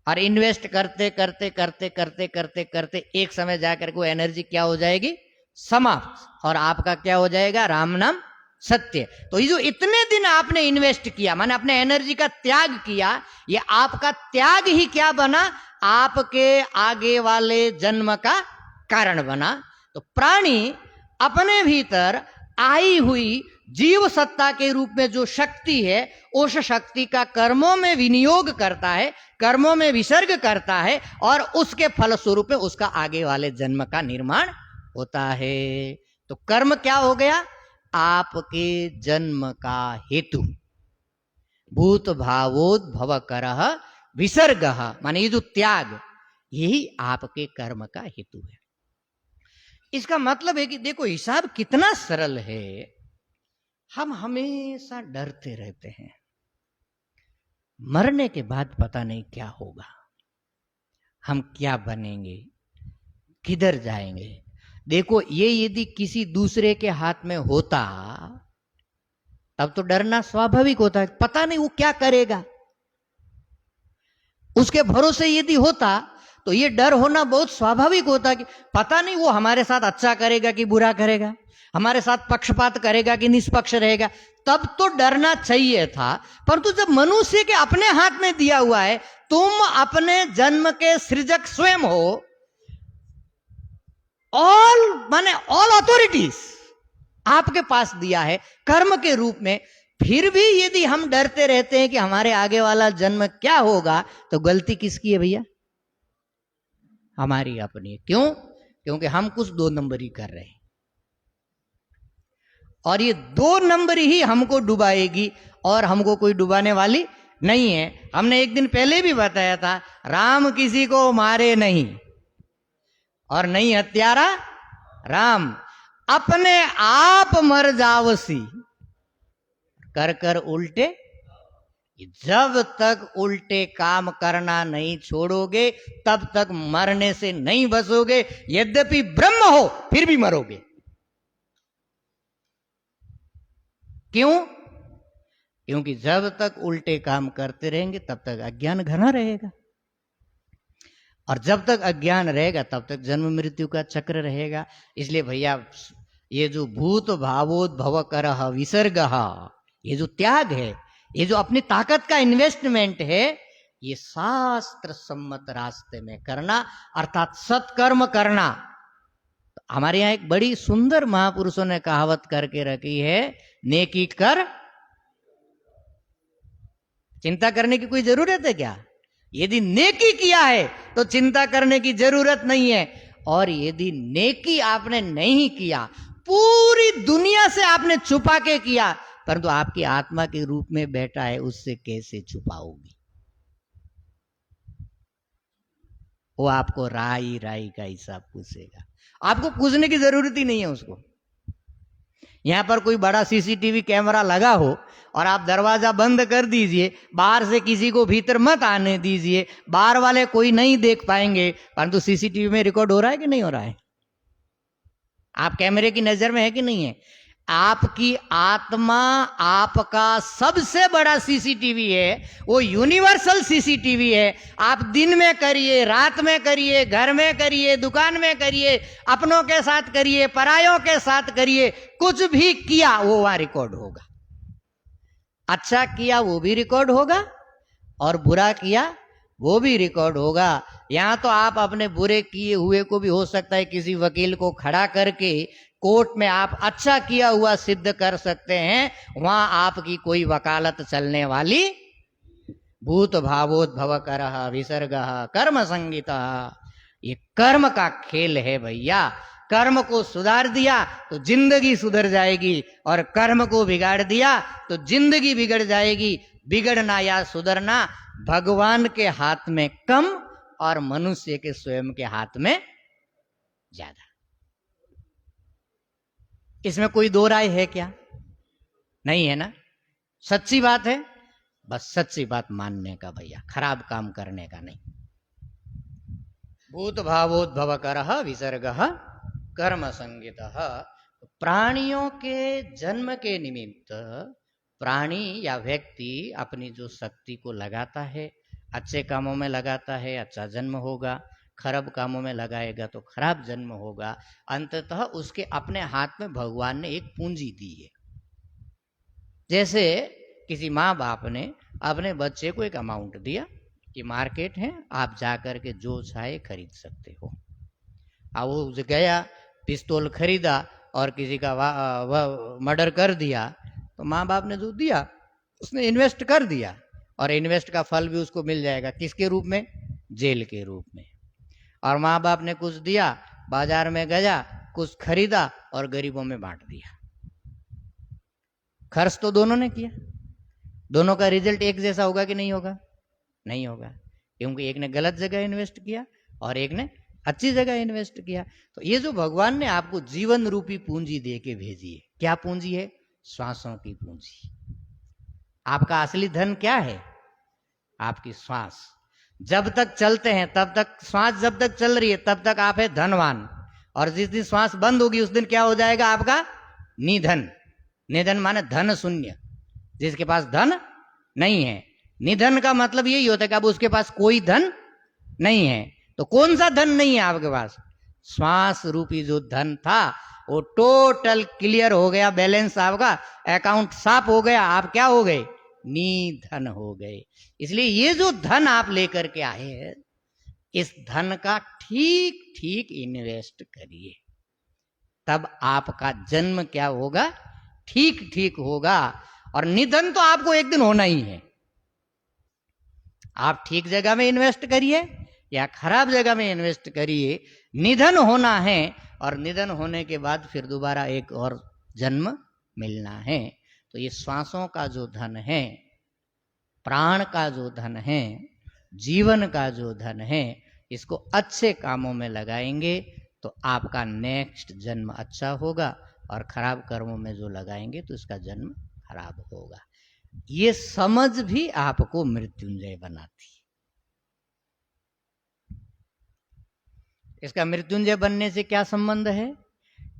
और इन्वेस्ट करते करते करते करते करते करते एक समय जाकर के वो एनर्जी क्या हो जाएगी? समाप्त। और आपका क्या हो जाएगा? राम नाम सत्य। तो ये जो इतने दिन आपने इन्वेस्ट किया, माने अपने एनर्जी का त्याग किया, ये आपका त्याग ही क्या बना? आपके आगे वाले जन्म का कारण बना। तो प्राणी अपने भीतर आई हुई जीव सत्ता के रूप में जो शक्ति है, उस शक्ति का कर्मों में विनियोग करता है, कर्मों में विसर्ग करता है और उसके फलस्वरूप में उसका आगे वाले जन्म का निर्माण होता है। तो कर्म क्या हो गया? आपके जन्म का हेतु। भूत भावोद्भव करह विसर्ग, माने ये जो त्याग, यही आपके कर्म का हेतु है। इसका मतलब है कि देखो, हिसाब कितना सरल है। हम हमेशा डरते रहते हैं मरने के बाद पता नहीं क्या होगा, हम क्या बनेंगे, किधर जाएंगे। देखो, ये यदि किसी दूसरे के हाथ में होता तब तो डरना स्वाभाविक होता है, पता नहीं वो क्या करेगा। उसके भरोसे यदि होता तो ये डर होना बहुत स्वाभाविक होता कि पता नहीं वो हमारे साथ अच्छा करेगा कि बुरा करेगा, हमारे साथ पक्षपात करेगा कि निष्पक्ष रहेगा। तब तो डरना चाहिए था। परंतु जब मनुष्य के अपने हाथ में दिया हुआ है, तुम अपने जन्म के सृजक स्वयं हो, ऑल अथॉरिटीज आपके पास दिया है कर्म के रूप में, फिर भी यदि हम डरते रहते हैं कि हमारे आगे वाला जन्म क्या होगा, तो गलती किसकी है भैया? हमारी अपनी। क्यों? क्योंकि हम कुछ 2 नंबरी कर रहे हैं और ये 2 नंबरी ही हमको डुबाएगी और हमको कोई डुबाने वाली नहीं है। हमने एक दिन पहले भी बताया था, राम किसी को मारे नहीं और नहीं हत्यारा राम, अपने आप मर जावसी कर कर उल्टे जब तक उल्टे काम करना नहीं छोड़ोगे तब तक मरने से नहीं बचोगे। यद्यपि ब्रह्म हो फिर भी मरोगे। क्यों? क्योंकि जब तक उल्टे काम करते रहेंगे तब तक अज्ञान घना रहेगा, और जब तक अज्ञान रहेगा तब तक जन्म मृत्यु का चक्र रहेगा। इसलिए भैया ये जो भूत भावोद्भव करह विसर्ग, ये जो त्याग है, ये जो अपनी ताकत का इन्वेस्टमेंट है, ये शास्त्र सम्मत रास्ते में करना, अर्थात सत्कर्म करना। हमारे यहाँ एक बड़ी सुंदर महापुरुषों ने कहावत करके रखी है, नेकी कर, चिंता करने की कोई जरूरत है क्या? यदि नेकी किया है तो चिंता करने की जरूरत नहीं है, और यदि नेकी आपने नहीं किया, पूरी दुनिया से आपने छुपा के किया, परंतु आपकी आत्मा के रूप में बैठा है, उससे कैसे छुपाओगी? वो आपको राई राई का हिसाब पूछेगा। आपको पूछने की जरूरत ही नहीं है उसको। यहां पर कोई बड़ा सीसीटीवी कैमरा लगा हो और आप दरवाजा बंद कर दीजिए, बाहर से किसी को भीतर मत आने दीजिए, बाहर वाले कोई नहीं देख पाएंगे, परंतु सीसीटीवी में रिकॉर्ड हो रहा है कि नहीं हो रहा है? आप कैमरे की नजर में है कि नहीं है? आपकी आत्मा आपका सबसे बड़ा सीसीटीवी है, वो यूनिवर्सल सीसीटीवी है। आप दिन में करिए, रात में करिए, घर में करिए, दुकान में करिए, अपनों के साथ करिए, परायों के साथ करिए, कुछ भी किया वो वहां रिकॉर्ड होगा। अच्छा किया वो भी रिकॉर्ड होगा, और बुरा किया वो भी रिकॉर्ड होगा। यहां तो आप अपने बुरे किए हुए को भी हो सकता है किसी वकील को खड़ा करके कोर्ट में आप अच्छा किया हुआ सिद्ध कर सकते हैं, वहां आपकी कोई वकालत चलने वाली। भूत भावोद्भव करह विसर्ग कर्म संगीता, ये कर्म का खेल है भैया। कर्म को सुधार दिया तो जिंदगी सुधर जाएगी, और कर्म को बिगाड़ दिया तो जिंदगी बिगड़ जाएगी। बिगड़ना या सुधरना भगवान के हाथ में कम, और मनुष्य के स्वयं के हाथ में ज्यादा। इसमें कोई दो राय है क्या? नहीं है ना? सच्ची बात है, बस सच्ची बात मानने का भैया, खराब काम करने का नहीं। भूत भावोद्भव करह विसर्ग कर्म संगितः। प्राणियों के जन्म के निमित्त प्राणी या व्यक्ति अपनी जो शक्ति को लगाता है, अच्छे कामों में लगाता है, अच्छा जन्म होगा, खराब कामों में लगाएगा तो खराब जन्म होगा। अंततः उसके अपने हाथ में भगवान ने एक पूंजी दी है। जैसे किसी माँ बाप ने अपने बच्चे को एक अमाउंट दिया कि मार्केट है, आप जाकर के जो चाहे खरीद सकते हो। अब वो गया, पिस्तौल खरीदा और किसी का मर्डर कर दिया, तो माँ बाप ने जो दिया उसने इन्वेस्ट कर दिया, और इन्वेस्ट का फल भी उसको मिल जाएगा। किसके रूप में? जेल के रूप में। और माँ बाप ने कुछ दिया, बाजार में गया, कुछ खरीदा और गरीबों में बांट दिया। खर्च तो दोनों ने किया, दोनों का रिजल्ट एक जैसा होगा कि नहीं होगा? नहीं होगा, क्योंकि एक ने गलत जगह इन्वेस्ट किया और एक ने अच्छी जगह इन्वेस्ट किया। तो ये जो भगवान ने आपको जीवन रूपी पूंजी दे के भेजी है, क्या पूंजी है? श्वासों की पूंजी। आपका असली धन क्या है? आपकी श्वास। जब तक चलते हैं तब तक, श्वास जब तक चल रही है तब तक आप है धनवान, और जिस दिन श्वास बंद होगी उस दिन क्या हो जाएगा आपका? निधन। निधन माने धन शून्य, जिसके पास धन नहीं है। निधन का मतलब यही होता है कि अब उसके पास कोई धन नहीं है। तो कौन सा धन नहीं है आपके पास? श्वास रूपी जो धन था वो टोटल क्लियर हो गया, बैलेंस आपका अकाउंट साफ हो गया, आप क्या हो गए? निधन हो गए। इसलिए ये जो धन आप लेकर के आए हैं, इस धन का ठीक ठीक इन्वेस्ट करिए, तब आपका जन्म क्या होगा? ठीक ठीक होगा। और निधन तो आपको एक दिन होना ही है। आप ठीक जगह में इन्वेस्ट करिए या खराब जगह में इन्वेस्ट करिए, निधन होना है, और निधन होने के बाद फिर दोबारा एक और जन्म मिलना है। तो ये श्वासों का जो धन है, प्राण का जो धन है, जीवन का जो धन है, इसको अच्छे कामों में लगाएंगे तो आपका नेक्स्ट जन्म अच्छा होगा, और खराब कर्मों में जो लगाएंगे तो इसका जन्म खराब होगा। ये समझ भी आपको मृत्युंजय बनाती है। इसका मृत्युंजय बनने से क्या संबंध है?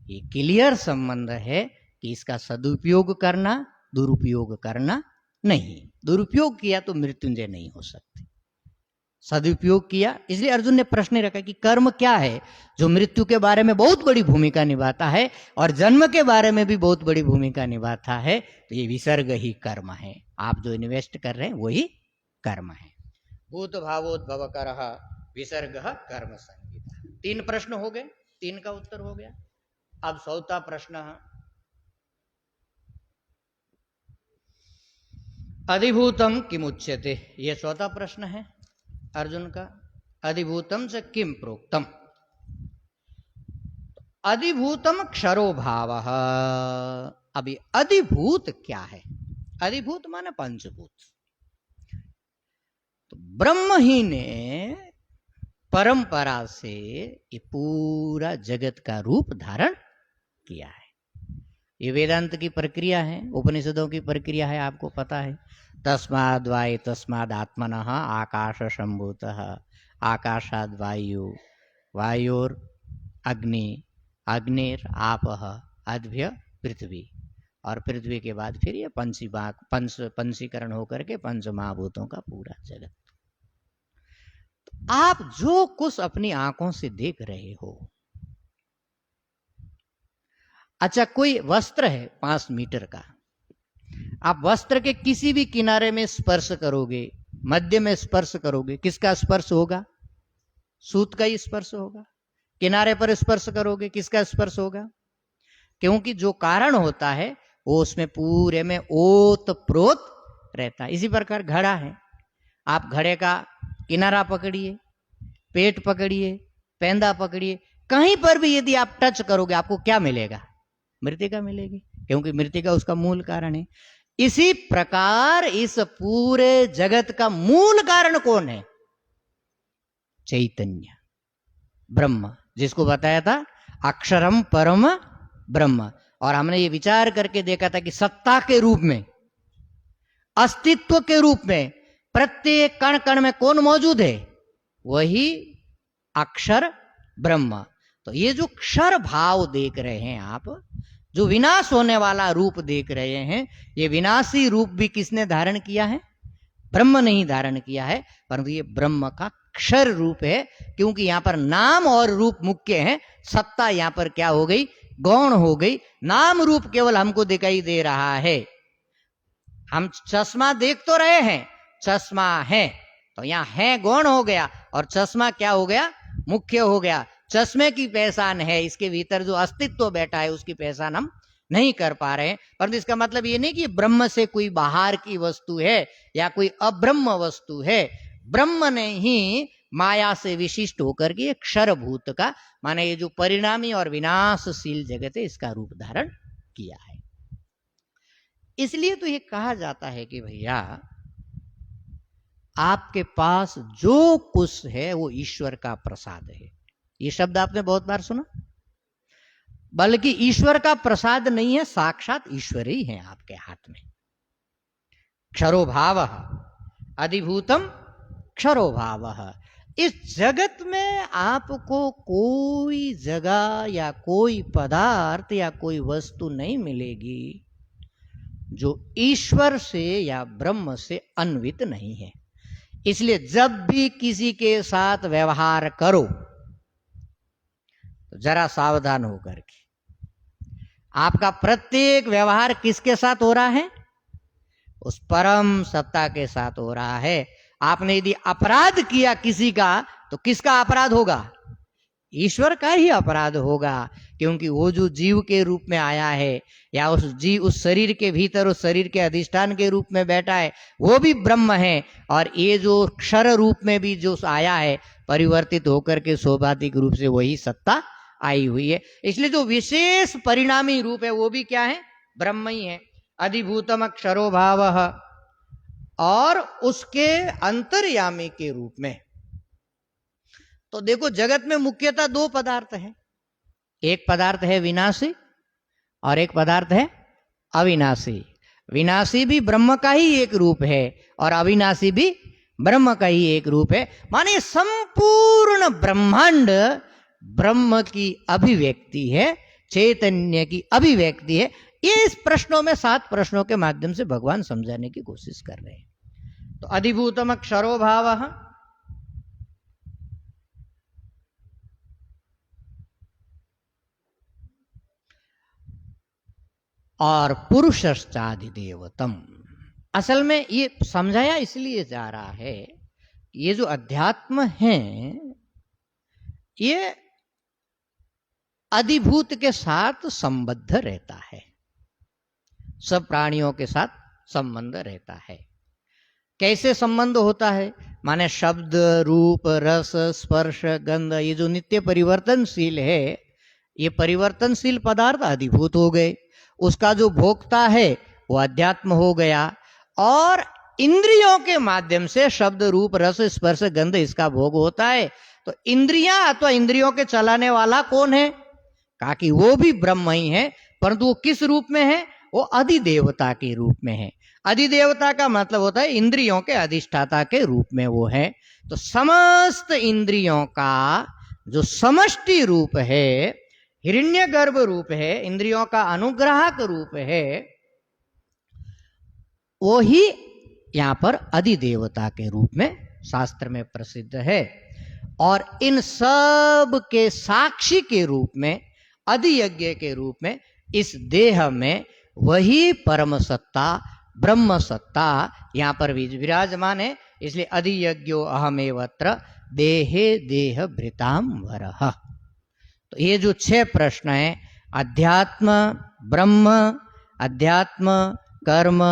ये क्लियर संबंध है कि इसका सदुपयोग करना, दुरुपयोग करना नहीं। दुरुपयोग किया तो मृत्युंजय नहीं हो सकती, सदुपयोग किया। इसलिए अर्जुन ने प्रश्न रखा कि कर्म क्या है जो मृत्यु के बारे में बहुत बड़ी भूमिका निभाता है और जन्म के बारे में भी बहुत बड़ी भूमिका निभाता है। तो ये विसर्ग ही कर्म है। आप जो इन्वेस्ट कर रहे हैं वही कर्म है। भूत भावोद्भव करः विसर्ग कर्म संगीता। 3 प्रश्न हो गए, 3 का उत्तर हो गया। अब 4था प्रश्न है, अधिभूतम किमुच्यते। ये 4था प्रश्न है अर्जुन का। अधिभूतम से किम प्रोक्तम। अधिभूतम क्षरो भावः। अभी अधिभूत क्या है? अधिभूत माने पंचभूत। तो ब्रह्म ही ने परंपरा से ये पूरा जगत का रूप धारण किया है। ये वेदांत की प्रक्रिया है, उपनिषदों की प्रक्रिया है, आपको पता है। तस्माद् वायु तस्माद् आत्मनः आकाश संभूतः, आकाशाद् वायु, वायोर अग्नि, अग्निर आपः, अद्भ्य पृथ्वी, और पृथ्वी के बाद फिर ये पंचीकरण होकर के पंच महाभूतों का पूरा जगत। तो आप जो कुछ अपनी आंखों से देख रहे हो, अच्छा कोई वस्त्र है 5 मीटर का, आप वस्त्र के किसी भी किनारे में स्पर्श करोगे, मध्य में स्पर्श करोगे, किसका स्पर्श होगा? सूत का ही स्पर्श होगा। किनारे पर स्पर्श करोगे, किसका स्पर्श होगा? क्योंकि जो कारण होता है वो उसमें पूरे में ओत प्रोत रहता है। इसी प्रकार घड़ा है, आप घड़े का किनारा पकड़िए, पेट पकड़िए, पेंदा पकड़िए, कहीं पर भी यदि आप टच करोगे आपको क्या मिलेगा? मृतिका मिलेगी, क्योंकि मृतिका उसका मूल कारण है। इसी प्रकार इस पूरे जगत का मूल कारण कौन है? चैतन्य ब्रह्म, जिसको बताया था अक्षरम परम ब्रह्म। और हमने ये विचार करके देखा था कि सत्ता के रूप में, अस्तित्व के रूप में प्रत्येक कण कण में कौन मौजूद है? वही अक्षर ब्रह्म। तो ये जो क्षर भाव देख रहे हैं आप, जो विनाश होने वाला रूप देख रहे हैं, ये विनाशी रूप भी किसने धारण किया है? ब्रह्म नहीं धारण किया है, परंतु ये ब्रह्म का क्षर रूप है। क्योंकि यहां पर नाम और रूप मुख्य है, सत्ता यहां पर क्या हो गई? गौण हो गई। नाम रूप केवल हमको दिखाई दे रहा है। हम चश्मा देख तो रहे हैं, चश्मा है, तो यहां है गौण हो गया और चश्मा क्या हो गया? मुख्य हो गया। चश्मे की पहचान है, इसके भीतर जो अस्तित्व बैठा है उसकी पहचान हम नहीं कर पा रहे हैं। परंतु इसका मतलब ये नहीं कि ब्रह्म से कोई बाहर की वस्तु है या कोई अब्रह्म वस्तु है। ब्रह्म ने ही माया से विशिष्ट होकर के क्षरभूत का, माने ये जो परिणामी और विनाशशील जगत है, इसका रूप धारण किया है। इसलिए तो ये कहा जाता है कि भैया आपके पास जो कुछ है वो ईश्वर का प्रसाद है। ये शब्द आपने बहुत बार सुना। बल्कि ईश्वर का प्रसाद नहीं है, साक्षात ईश्वर ही है आपके हाथ में। क्षरो भावः अधिभूतम क्षरो भावः। इस जगत में आपको कोई जगह या कोई पदार्थ या कोई वस्तु नहीं मिलेगी जो ईश्वर से या ब्रह्म से अन्वित नहीं है। इसलिए जब भी किसी के साथ व्यवहार करो तो जरा सावधान होकर के, आपका प्रत्येक व्यवहार किसके साथ हो रहा है? उस परम सत्ता के साथ हो रहा है। आपने यदि अपराध किया किसी का, तो किसका अपराध होगा? ईश्वर का ही अपराध होगा। क्योंकि वो जो जीव के रूप में आया है या उस शरीर के भीतर, उस शरीर के अधिष्ठान के रूप में बैठा है, वो भी ब्रह्म है। और ये जो क्षर रूप में भी जो आया है, परिवर्तित होकर के स्वाभाविक रूप से वही सत्ता आई हुई है। इसलिए जो विशेष परिणामी रूप है वो भी क्या है? ब्रह्म ही है। अधिभूतम क्षरो भावः, और उसके अंतर्यामी के रूप में। तो देखो जगत में मुख्यतः 2 पदार्थ हैं। एक पदार्थ है विनाशी और एक पदार्थ है अविनाशी। विनाशी भी ब्रह्म का ही एक रूप है और अविनाशी भी ब्रह्म का ही एक रूप है। माने संपूर्ण ब्रह्मांड ब्रह्म की अभिव्यक्ति है, चैतन्य की अभिव्यक्ति है। ये इस प्रश्नों में 7 प्रश्नों के माध्यम से भगवान समझाने की कोशिश कर रहे हैं। तो अधिभूतम अक्षरो भावः, और पुरुषश्चादिदेवतम। असल में ये समझाया इसलिए जा रहा है, ये जो अध्यात्म है ये अधिभूत के साथ संबद्ध रहता है, सब प्राणियों के साथ संबंध रहता है। कैसे संबंध होता है? माने शब्द, रूप, रस, स्पर्श, गंध, ये जो नित्य परिवर्तनशील है, ये परिवर्तनशील पदार्थ अधिभूत हो गए। उसका जो भोक्ता है वो अध्यात्म हो गया, और इंद्रियों के माध्यम से शब्द, रूप, रस, स्पर्श, गंध इसका भोग होता है। तो इंद्रियां अथवा इंद्रियों के चलाने वाला कौन है? कहा कि वो भी ब्रह्म ही है, परंतु वो किस रूप में है? वो अधिदेवता के रूप में है। अधिदेवता का मतलब होता है इंद्रियों के अधिष्ठाता के रूप में वो है। तो समस्त इंद्रियों का जो समष्टि रूप है, हिरण्यगर्भ रूप है, इंद्रियों का अनुग्राहक रूप है, वो ही यहां पर अधिदेवता के रूप में शास्त्र में प्रसिद्ध है। और इन सब के साक्षी के रूप में, अधियज्ञ के रूप में इस देह में वही परम सत्ता, ब्रह्म सत्ता यहां पर विराजमान है। इसलिए अधियज्ञो अहमेवत्र देहे देह भृताम वरः। तो ये जो 6 प्रश्न हैं, अध्यात्म, ब्रह्म, अध्यात्म, कर्म,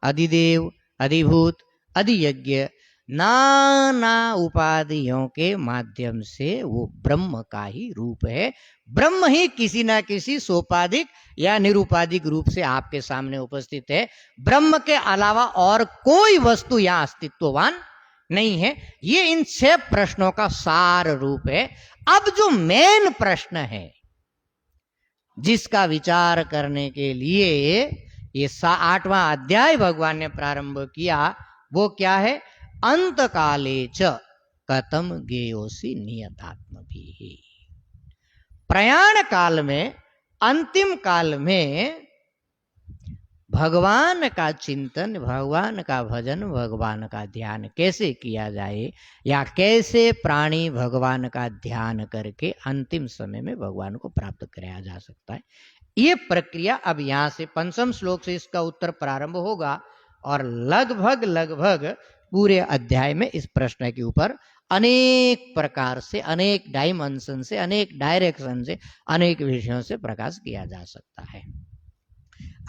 अधिदेव, अधिभूत, अधियज्ञ, नाना उपाधियों के माध्यम से वो ब्रह्म का ही रूप है। ब्रह्म ही किसी ना किसी सोपाधिक या निरुपाधिक रूप से आपके सामने उपस्थित है। ब्रह्म के अलावा और कोई वस्तु यहां अस्तित्ववान नहीं है। ये इन 6 प्रश्नों का सार रूप है। अब जो मेन प्रश्न है जिसका विचार करने के लिए ये 8वां अध्याय भगवान ने प्रारंभ किया, वो क्या है? अंत काले च कथम गेयोसी नियतात्म भी। प्रयाण काल में, अंतिम काल में भगवान का चिंतन, भगवान का भजन, भगवान का ध्यान कैसे किया जाए, या कैसे प्राणी भगवान का ध्यान करके अंतिम समय में भगवान को प्राप्त कराया जा सकता है। ये प्रक्रिया अब यहां से 5वें श्लोक से इसका उत्तर प्रारंभ होगा, और लगभग पूरे अध्याय में इस प्रश्न के ऊपर अनेक प्रकार से, अनेक डायमेंशन से, अनेक डायरेक्शन से, अनेक विषयों से प्रकाश किया जा सकता है।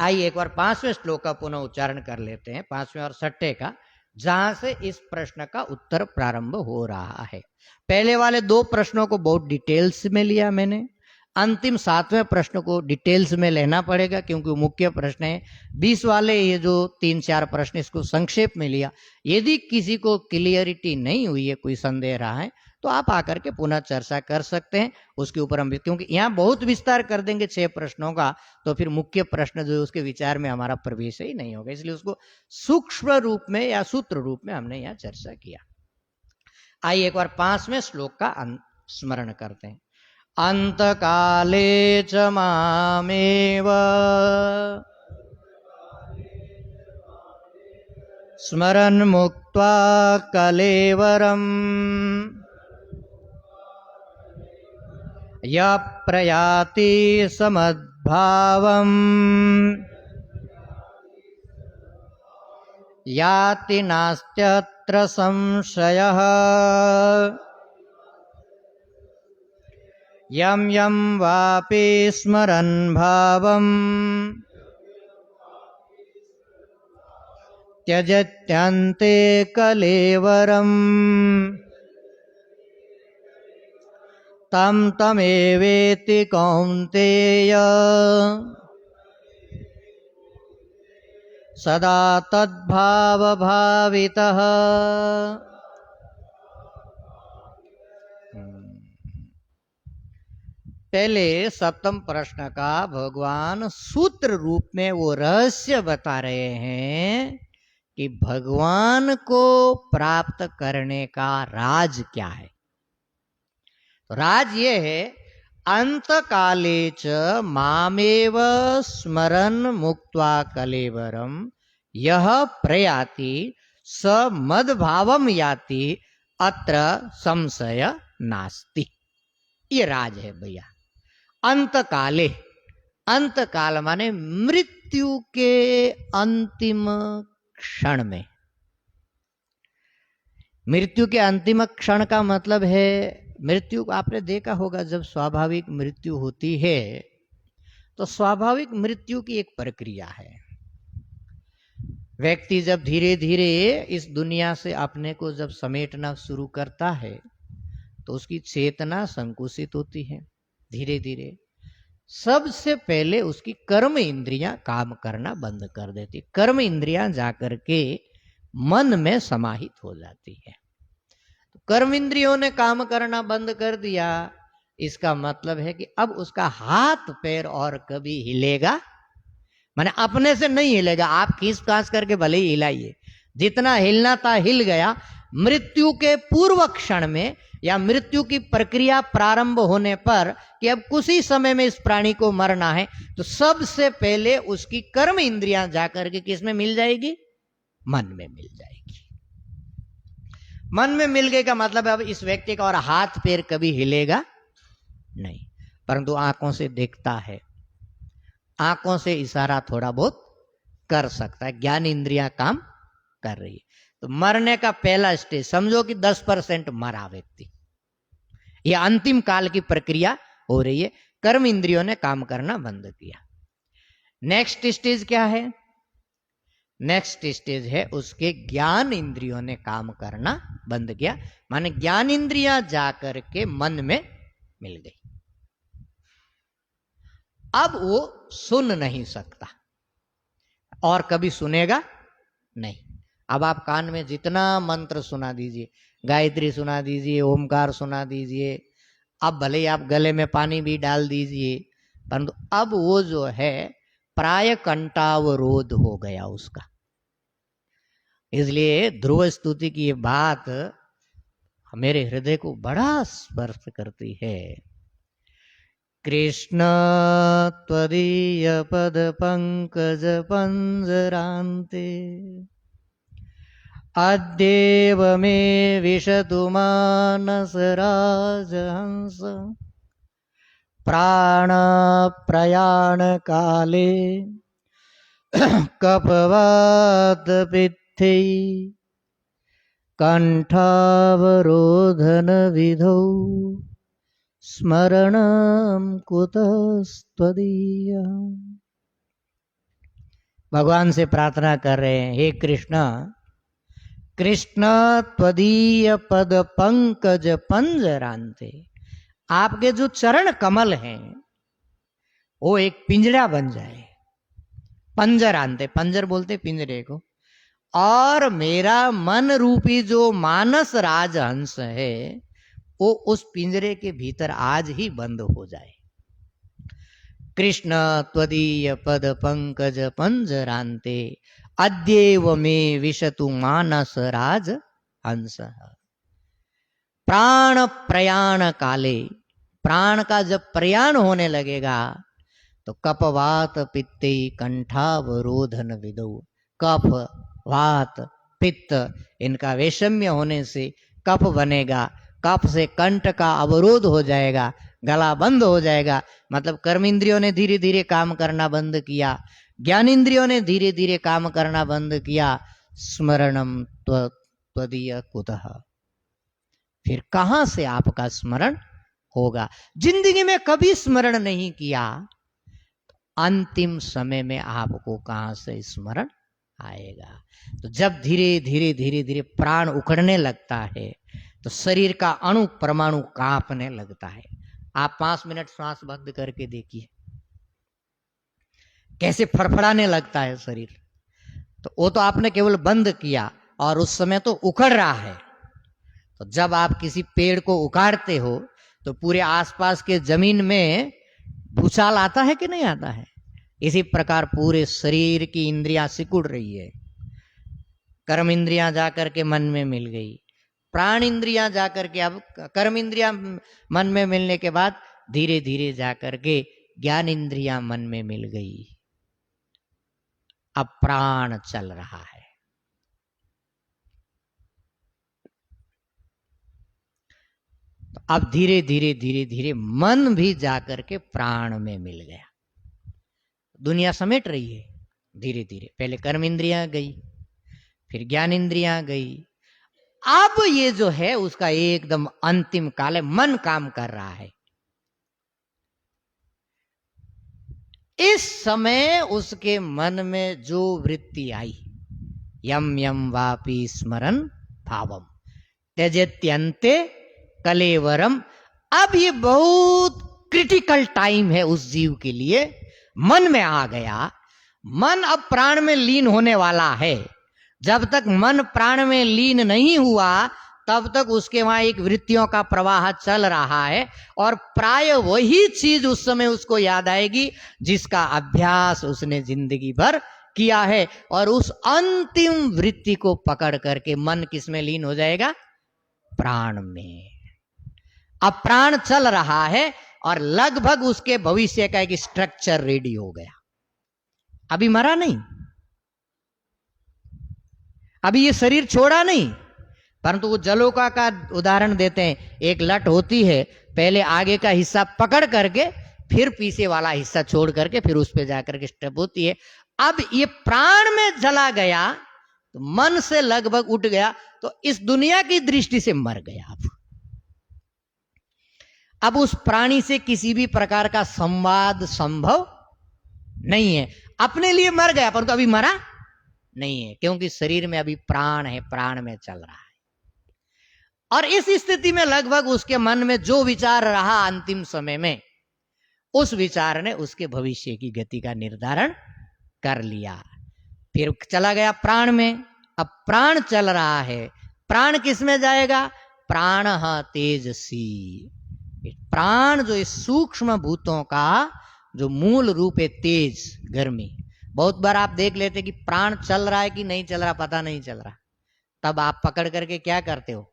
आइए एक बार 5वें श्लोक का पुनः उच्चारण कर लेते हैं, 5वें और 6ठे का, जहां से इस प्रश्न का उत्तर प्रारंभ हो रहा है। पहले वाले 2 प्रश्नों को बहुत डिटेल्स में लिया मैंने, अंतिम 7वें प्रश्न को डिटेल्स में लेना पड़ेगा क्योंकि मुख्य प्रश्न है। 20 वाले ये जो 3-4 प्रश्न, इसको संक्षेप में लिया। यदि किसी को क्लियरिटी नहीं हुई है, कोई संदेह रहा है, तो आप आकर के पुनः चर्चा कर सकते हैं उसके ऊपर हम, क्योंकि यहाँ बहुत विस्तार कर देंगे 6 प्रश्नों का, तो फिर मुख्य प्रश्न जो है उसके विचार में हमारा प्रवेश ही नहीं होगा। इसलिए उसको सूक्ष्म रूप में या सूत्र रूप में हमने यहाँ चर्चा किया। आइए एक बार 5वें श्लोक का स्मरण करते हैं। अंत काले च मामेव स्मरन् मुक्त्वा कलेवरम् यः प्रयाति समद्भावम् याति नास्त्यत्र संशयः यं यं वापि स्मरन् भावम् त्यजत्यन्ते कलेवरम् तं तमेवेति कौन्तेय सदा तद्भावभावितः। पहले सप्तम प्रश्न का भगवान सूत्र रूप में वो रहस्य बता रहे हैं कि भगवान को प्राप्त करने का राज क्या है। तो राज ये है, अंत काले च मामेव स्मरन मुक्त्वा कलेवरम यह प्रयाति स मद्भावम याति अत्र संशय नास्ति। ये राज है भैया। अंत काले, अंत काल माने मृत्यु के अंतिम क्षण में। मृत्यु के अंतिम क्षण का मतलब है, मृत्यु आपने देखा होगा, जब स्वाभाविक मृत्यु होती है तो स्वाभाविक मृत्यु की एक प्रक्रिया है। व्यक्ति जब धीरे धीरे इस दुनिया से अपने को जब समेटना शुरू करता है तो उसकी चेतना संकुचित होती है धीरे धीरे। सबसे पहले उसकी कर्म इंद्रियां काम करना बंद कर देती, कर्म इंद्रियां जाकर के मन में समाहित हो जाती है। तो कर्म इंद्रियों ने काम करना बंद कर दिया, इसका मतलब है कि अब उसका हाथ पैर और कभी हिलेगा, माने अपने से नहीं हिलेगा। आप खींच खांच करके भले ही हिलाइए, जितना हिलना था हिल गया। मृत्यु के पूर्व क्षण में या मृत्यु की प्रक्रिया प्रारंभ होने पर कि अब कुछ ही समय में इस प्राणी को मरना है, तो सबसे पहले उसकी कर्म इंद्रियां जाकर के किस में मिल जाएगी? मन में मिल जाएगी। मन में मिल गए का मतलब अब इस व्यक्ति का और हाथ पैर कभी हिलेगा नहीं, परंतु आंखों से देखता है, आंखों से इशारा थोड़ा बहुत कर सकता है, ज्ञान इंद्रियां काम कर रही है। तो मरने का पहला स्टेज समझो कि 10% मरा व्यक्ति, यह अंतिम काल की प्रक्रिया हो रही है, कर्म इंद्रियों ने काम करना बंद किया। नेक्स्ट स्टेज क्या है? नेक्स्ट स्टेज है उसके ज्ञान इंद्रियों ने काम करना बंद किया, माने ज्ञान इंद्रियां जाकर के मन में मिल गई। अब वो सुन नहीं सकता और कभी सुनेगा नहीं। अब आप कान में जितना मंत्र सुना दीजिए, गायत्री सुना दीजिए, ओमकार सुना दीजिए, अब भले ही आप गले में पानी भी डाल दीजिए, परंतु अब वो जो है प्राय कंठावरोध हो गया उसका। इसलिए ध्रुव स्तुति की ये बात मेरे हृदय को बड़ा स्पर्श करती है। कृष्ण त्वदीय पद पंकज पंजरान्ते अद्येव मे विशतु मानस राजहंस प्राण प्रयाण काले कपवात पित्ते कंठावरोधन विधौ स्मरणं कुतस्त्वदीय। भगवान से प्रार्थना कर रहे हैं, हे कृष्ण, कृष्ण त्वदीय पद पंकज पंजरान्ते, आपके जो चरण कमल हैं वो एक पिंजरा बन जाए। पंजरान्ते, पंजर बोलते पिंजरे को, और मेरा मन रूपी जो मानस राजहंस है वो उस पिंजरे के भीतर आज ही बंद हो जाए। कृष्ण त्वदीय पद पंकज पंजरान्ते अद्येव मे विशतु मानस राज हंस। प्राण प्रयाण काले, प्राण का जब प्रयाण होने लगेगा तो कपवात पित्ते कंठावरोधन विदौ, कफ वात पित्त इनका वैषम्य होने से कफ बनेगा, कफ से कंठ का अवरोध हो जाएगा, गला बंद हो जाएगा। मतलब कर्म इंद्रियों ने धीरे धीरे काम करना बंद किया, ज्ञान इंद्रियों ने धीरे धीरे काम करना बंद किया। स्मरणम त्वदीय कुतः, फिर कहां से आपका स्मरण होगा? जिंदगी में कभी स्मरण नहीं किया, अंतिम समय में आपको कहां से स्मरण आएगा? तो जब धीरे धीरे धीरे धीरे प्राण उखड़ने लगता है तो शरीर का अणु परमाणु कांपने लगता है। आप 5 मिनट श्वास बंद करके देखिए कैसे फड़फड़ाने लगता है शरीर। तो वो तो आपने केवल बंद किया और उस समय तो उखड़ रहा है। तो जब आप किसी पेड़ को उखाड़ते हो तो पूरे आसपास के जमीन में भूचाल आता है कि नहीं आता है। इसी प्रकार पूरे शरीर की इंद्रियां सिकुड़ रही है। कर्म इंद्रियां जाकर के मन में मिल गई, प्राण इंद्रियां जाकर के, अब कर्म इंद्रियां मन में मिलने के बाद धीरे धीरे जाकर के ज्ञान इंद्रियां मन में मिल गई। अब प्राण चल रहा है। तो अब धीरे धीरे धीरे धीरे मन भी जाकर के प्राण में मिल गया। दुनिया समेट रही है धीरे धीरे। पहले कर्म इंद्रियां गई, फिर ज्ञान इंद्रियां गई, अब ये जो है उसका एकदम अंतिम काल है, मन काम कर रहा है। इस समय उसके मन में जो वृत्ति आई, यम यम वापि स्मरन भावम त्यजत्यन्ते कलेवरम, अब ये बहुत क्रिटिकल टाइम है उस जीव के लिए। मन में आ गया, मन अब प्राण में लीन होने वाला है। जब तक मन प्राण में लीन नहीं हुआ तब तक उसके वहां एक वृत्तियों का प्रवाह चल रहा है, और प्राय वही चीज उस समय उसको याद आएगी जिसका अभ्यास उसने जिंदगी भर किया है। और उस अंतिम वृत्ति को पकड़ करके मन किस में लीन हो जाएगा? प्राण में। अब प्राण चल रहा है और लगभग उसके भविष्य का एक स्ट्रक्चर रेडी हो गया। अभी मरा नहीं, अभी ये शरीर छोड़ा नहीं, परंतु वो जलोका का उदाहरण देते हैं। एक लट होती है, पहले आगे का हिस्सा पकड़ करके फिर पीछे वाला हिस्सा छोड़ करके फिर उस पे जाकर के स्टेप होती है। अब ये प्राण में चला गया तो मन से लगभग उठ गया, तो इस दुनिया की दृष्टि से मर गया। अब उस प्राणी से किसी भी प्रकार का संवाद संभव नहीं है। अपने लिए मर गया परंतु अभी मरा नहीं है, क्योंकि शरीर में अभी प्राण है, प्राण में चल रहा है। और इस स्थिति में लगभग उसके मन में जो विचार रहा अंतिम समय में, उस विचार ने उसके भविष्य की गति का निर्धारण कर लिया। फिर चला गया प्राण में। अब प्राण चल रहा है, प्राण किस में जाएगा? प्राण तेजसी। प्राण जो इस सूक्ष्म भूतों का जो मूल रूप है, तेज, गर्मी। बहुत बार आप देख लेते कि प्राण चल रहा है कि नहीं चल रहा, पता नहीं चल रहा, तब आप पकड़ करके क्या करते हो?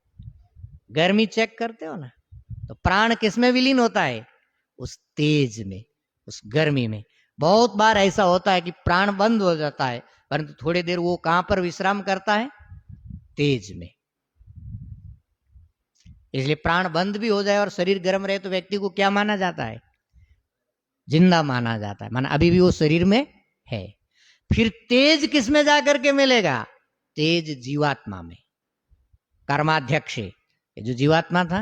गर्मी चेक करते हो ना। तो प्राण किस में विलीन होता है? उस तेज में, उस गर्मी में। बहुत बार ऐसा होता है कि प्राण बंद हो जाता है, परंतु थोड़ी देर वो कहां पर विश्राम करता है? तेज में। इसलिए प्राण बंद भी हो जाए और शरीर गर्म रहे तो व्यक्ति को क्या माना जाता है? जिंदा माना जाता है, माना अभी भी वो शरीर में है। फिर तेज किस में जाकर के मिलेगा? तेज जीवात्मा में। कर्माध्यक्ष जो जीवात्मा था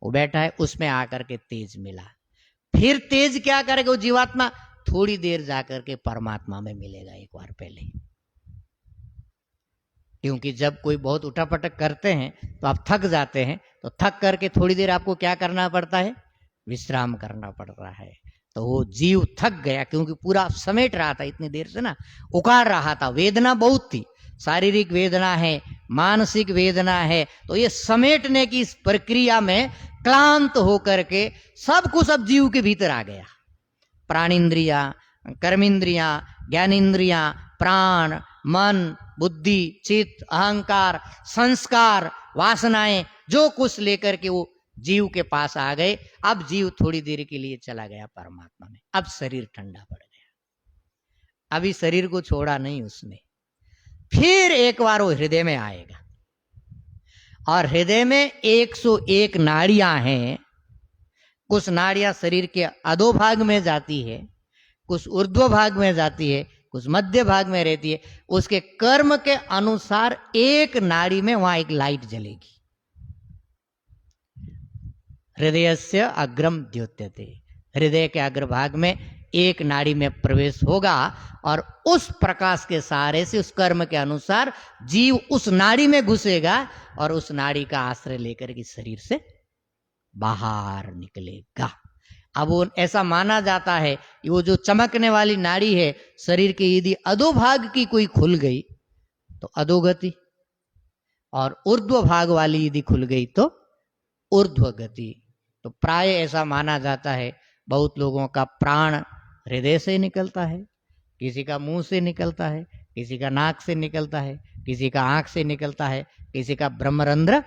वो बैठा है, उसमें आकर के तेज मिला। फिर तेज क्या करेगा वो जीवात्मा? थोड़ी देर जाकर के परमात्मा में मिलेगा एक बार पहले। क्योंकि जब कोई बहुत उठापटक करते हैं तो आप थक जाते हैं, तो थक करके थोड़ी देर आपको क्या करना पड़ता है? विश्राम करना पड़ रहा है। तो वो जीव थक गया, क्योंकि पूरा समेट रहा था इतनी देर से ना, उकार रहा था, वेदना बहुत थी, शारीरिक वेदना है, मानसिक वेदना है। तो ये समेटने की इस प्रक्रिया में क्लांत होकर के सब कुछ अब जीव के भीतर आ गया। प्राणेंद्रियां, कर्मेंद्रियां, ज्ञानेंद्रियां, प्राण, मन, बुद्धि, चित्त, अहंकार, संस्कार, वासनाएं, जो कुछ लेकर के वो जीव के पास आ गए। अब जीव थोड़ी देर के लिए चला गया परमात्मा में। अब शरीर ठंडा पड़ गया, अभी शरीर को छोड़ा नहीं उसने। फिर एक बार वो हृदय में आएगा, और हृदय में 101 नाड़ियां हैं। कुछ नाड़ियां शरीर के अधोभाग में जाती है, कुछ ऊर्ध्व भाग में जाती है, कुछ मध्य भाग में रहती है। उसके कर्म के अनुसार एक नाड़ी में वहां एक लाइट जलेगी। हृदयस्य अग्रम द्योत्यते, हृदय के अग्रभाग में एक नाड़ी में प्रवेश होगा, और उस प्रकाश के सहारे से, उस कर्म के अनुसार जीव उस नाड़ी में घुसेगा और उस नाड़ी का आश्रय लेकर के शरीर से बाहर निकलेगा। अब वो ऐसा माना जाता है कि वो जो चमकने वाली नाड़ी है शरीर के, यदि अधोभाग की कोई खुल गई तो अधोगति, और ऊर्ध्व भाग वाली यदि खुल गई तो ऊर्ध्व गति। तो प्राय ऐसा माना जाता है बहुत लोगों का प्राण हृदय से निकलता है, किसी का मुंह से निकलता है, किसी का नाक से निकलता है, किसी का आंख से निकलता है, किसी का ब्रह्मरंध्र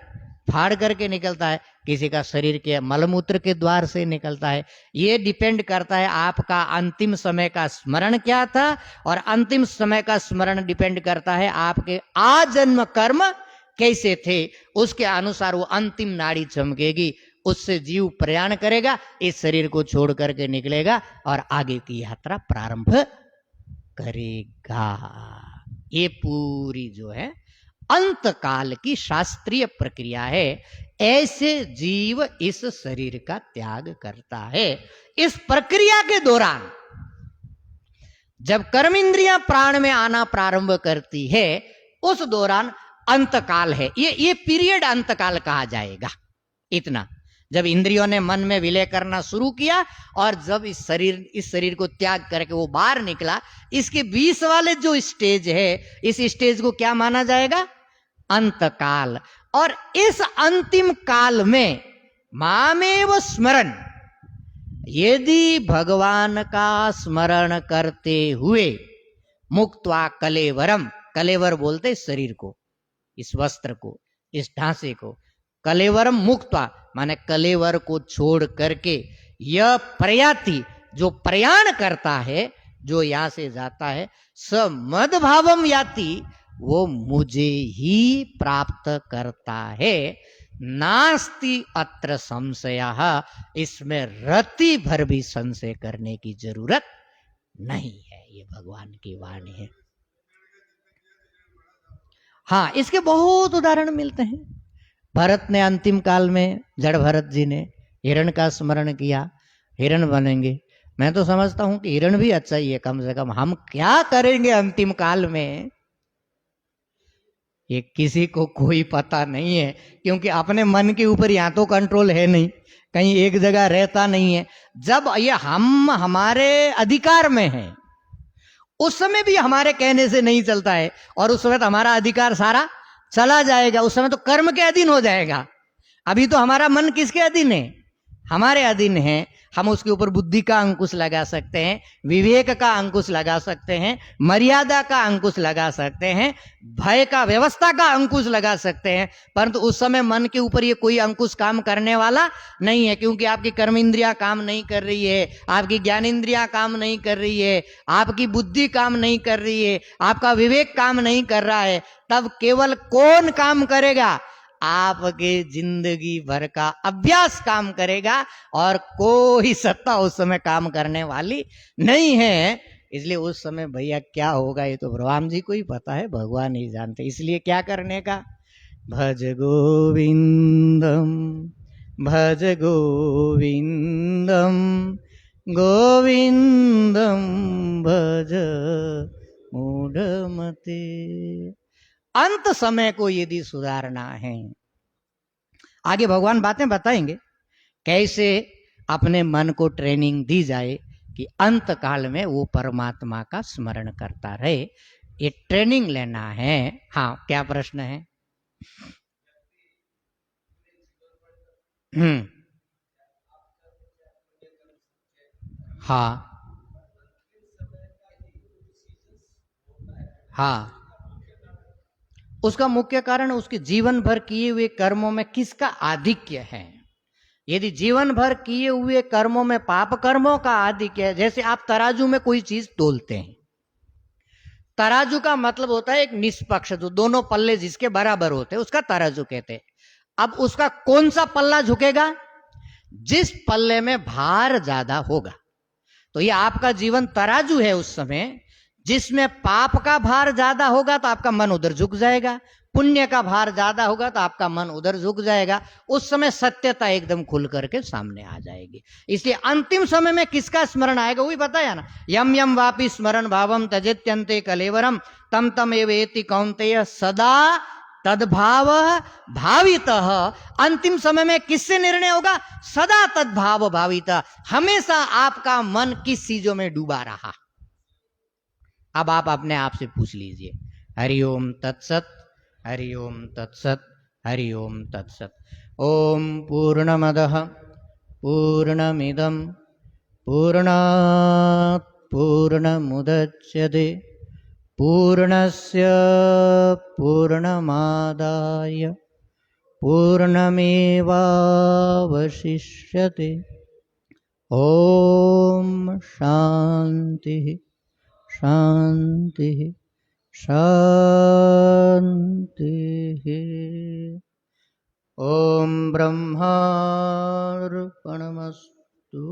फाड़ करके निकलता है, किसी का शरीर के मलमूत्र के द्वार से निकलता है। ये डिपेंड करता है आपका अंतिम समय का स्मरण क्या था, और अंतिम समय का स्मरण डिपेंड करता है आपके आजन्म कर्म कैसे थे। उसके अनुसार वो अंतिम नाड़ी चमकेगी, उससे जीव प्रयाण करेगा, इस शरीर को छोड़ करके निकलेगा और आगे की यात्रा प्रारंभ करेगा। ये पूरी जो है अंत काल की शास्त्रीय प्रक्रिया है। ऐसे जीव इस शरीर का त्याग करता है। इस प्रक्रिया के दौरान जब कर्म इंद्रियां प्राण में आना प्रारंभ करती है, उस दौरान अंतकाल है। ये पीरियड अंतकाल कहा जाएगा। इतना जब इंद्रियों ने मन में विलय करना शुरू किया और जब इस शरीर को त्याग करके वो बाहर निकला, इसके 20 वाले जो स्टेज है, इस स्टेज को क्या माना जाएगा? अंतकाल। और इस अंतिम काल में मामेव स्मरण, यदि भगवान का स्मरण करते हुए मुक्त्वा कलेवरम, कलेवर बोलते शरीर को, इस वस्त्र को, इस ढांचे को, कलेवरम मुक्त्वा माने कलेवर को छोड़ करके यह प्रयाति, जो प्रयाण करता है, जो यहां से जाता है, स मद्भावम याति, वो मुझे ही प्राप्त करता है। नास्ति अत्र संशयः, इसमें रति भर भी संशय करने की जरूरत नहीं है। ये भगवान की वाणी है। हाँ, इसके बहुत उदाहरण मिलते हैं। भरत ने अंतिम काल में, जड़ भरत जी ने हिरण का स्मरण किया, हिरण बनेंगे। मैं तो समझता हूं कि हिरण भी अच्छा ही है, कम से कम हम क्या करेंगे अंतिम काल में, ये किसी को कोई पता नहीं है, क्योंकि अपने मन के ऊपर यहाँ तो कंट्रोल है नहीं, कहीं एक जगह रहता नहीं है। जब ये हम हमारे अधिकार में है, उस समय भी हमारे कहने से नहीं चलता है, और उस समय तो हमारा अधिकार सारा चला जाएगा, उस समय तो कर्म के अधीन हो जाएगा। अभी तो हमारा मन किसके अधीन है? हमारे अधीन है। हम उसके ऊपर बुद्धि का अंकुश लगा सकते हैं, विवेक का अंकुश लगा सकते हैं, मर्यादा का अंकुश लगा सकते हैं, भय का, व्यवस्था का अंकुश लगा सकते हैं, परंतु उस समय मन के ऊपर ये कोई अंकुश काम करने वाला नहीं है, क्योंकि आपकी कर्म इंद्रियां काम नहीं कर रही है, आपकी ज्ञान इंद्रियां काम नहीं कर रही है, आपकी बुद्धि काम नहीं कर रही है, आपका विवेक काम नहीं कर रहा है। तब केवल कौन काम करेगा? आपके जिंदगी भर का अभ्यास काम करेगा, और कोई सत्ता उस समय काम करने वाली नहीं है। इसलिए उस समय भैया क्या होगा ये तो भगवान जी को ही पता है, भगवान ही जानते। इसलिए क्या करने का? भज गोविंदम भज गोविंदम गोविंदम भज मूढ़मते। अंत समय को यदि सुधारना है, आगे भगवान बातें बताएंगे कैसे अपने मन को ट्रेनिंग दी जाए कि अंत काल में वो परमात्मा का स्मरण करता रहे। ये ट्रेनिंग लेना है। हाँ, क्या प्रश्न है? हाँ हाँ, उसका मुख्य कारण उसके जीवन भर किए हुए कर्मों में किसका आधिक्य है। यदि जीवन भर किए हुए कर्मों में पाप कर्मों का आधिक्य है, जैसे आप तराजू में कोई चीज तोलते हैं, तराजू का मतलब होता है एक निष्पक्ष, जो दोनों पल्ले जिसके बराबर होते हैं उसका तराजू कहते हैं। अब उसका कौन सा पल्ला झुकेगा? जिस पल्ले में भार ज्यादा होगा। तो ये आपका जीवन तराजू है उस समय, जिसमें पाप का भार ज्यादा होगा तो आपका मन उधर झुक जाएगा, पुण्य का भार ज्यादा होगा तो आपका मन उधर झुक जाएगा। उस समय सत्यता एकदम खुल करके सामने आ जाएगी। इसलिए अंतिम समय में किसका स्मरण आएगा वही बताया ना, यम यम वापि स्मरण भावम त्यजेत्यन्ते कलेवरम तम तम एवेति कौन्तेय सदा तद्भाव भावित। अंतिम समय में किससे निर्णय होगा? सदा तद्भाव भावित। हमेशा आपका मन किस चीजों में डूबा रहा। अब आप अपने आप से पूछ लीजिए। हरिओम तत्सत, हरिओम तत्सत, हरिओम तत्सत। ओम पूर्णमदः पूर्णमिदं पूर्णात् पूर्णमुदच्यते पूर्णस्य पूर्णमादाय पूर्णमेवावशिष्यते। ॐ शान्तिः शान्तिः शान्तिः। ॐ ब्रह्मार्पणमस्तु।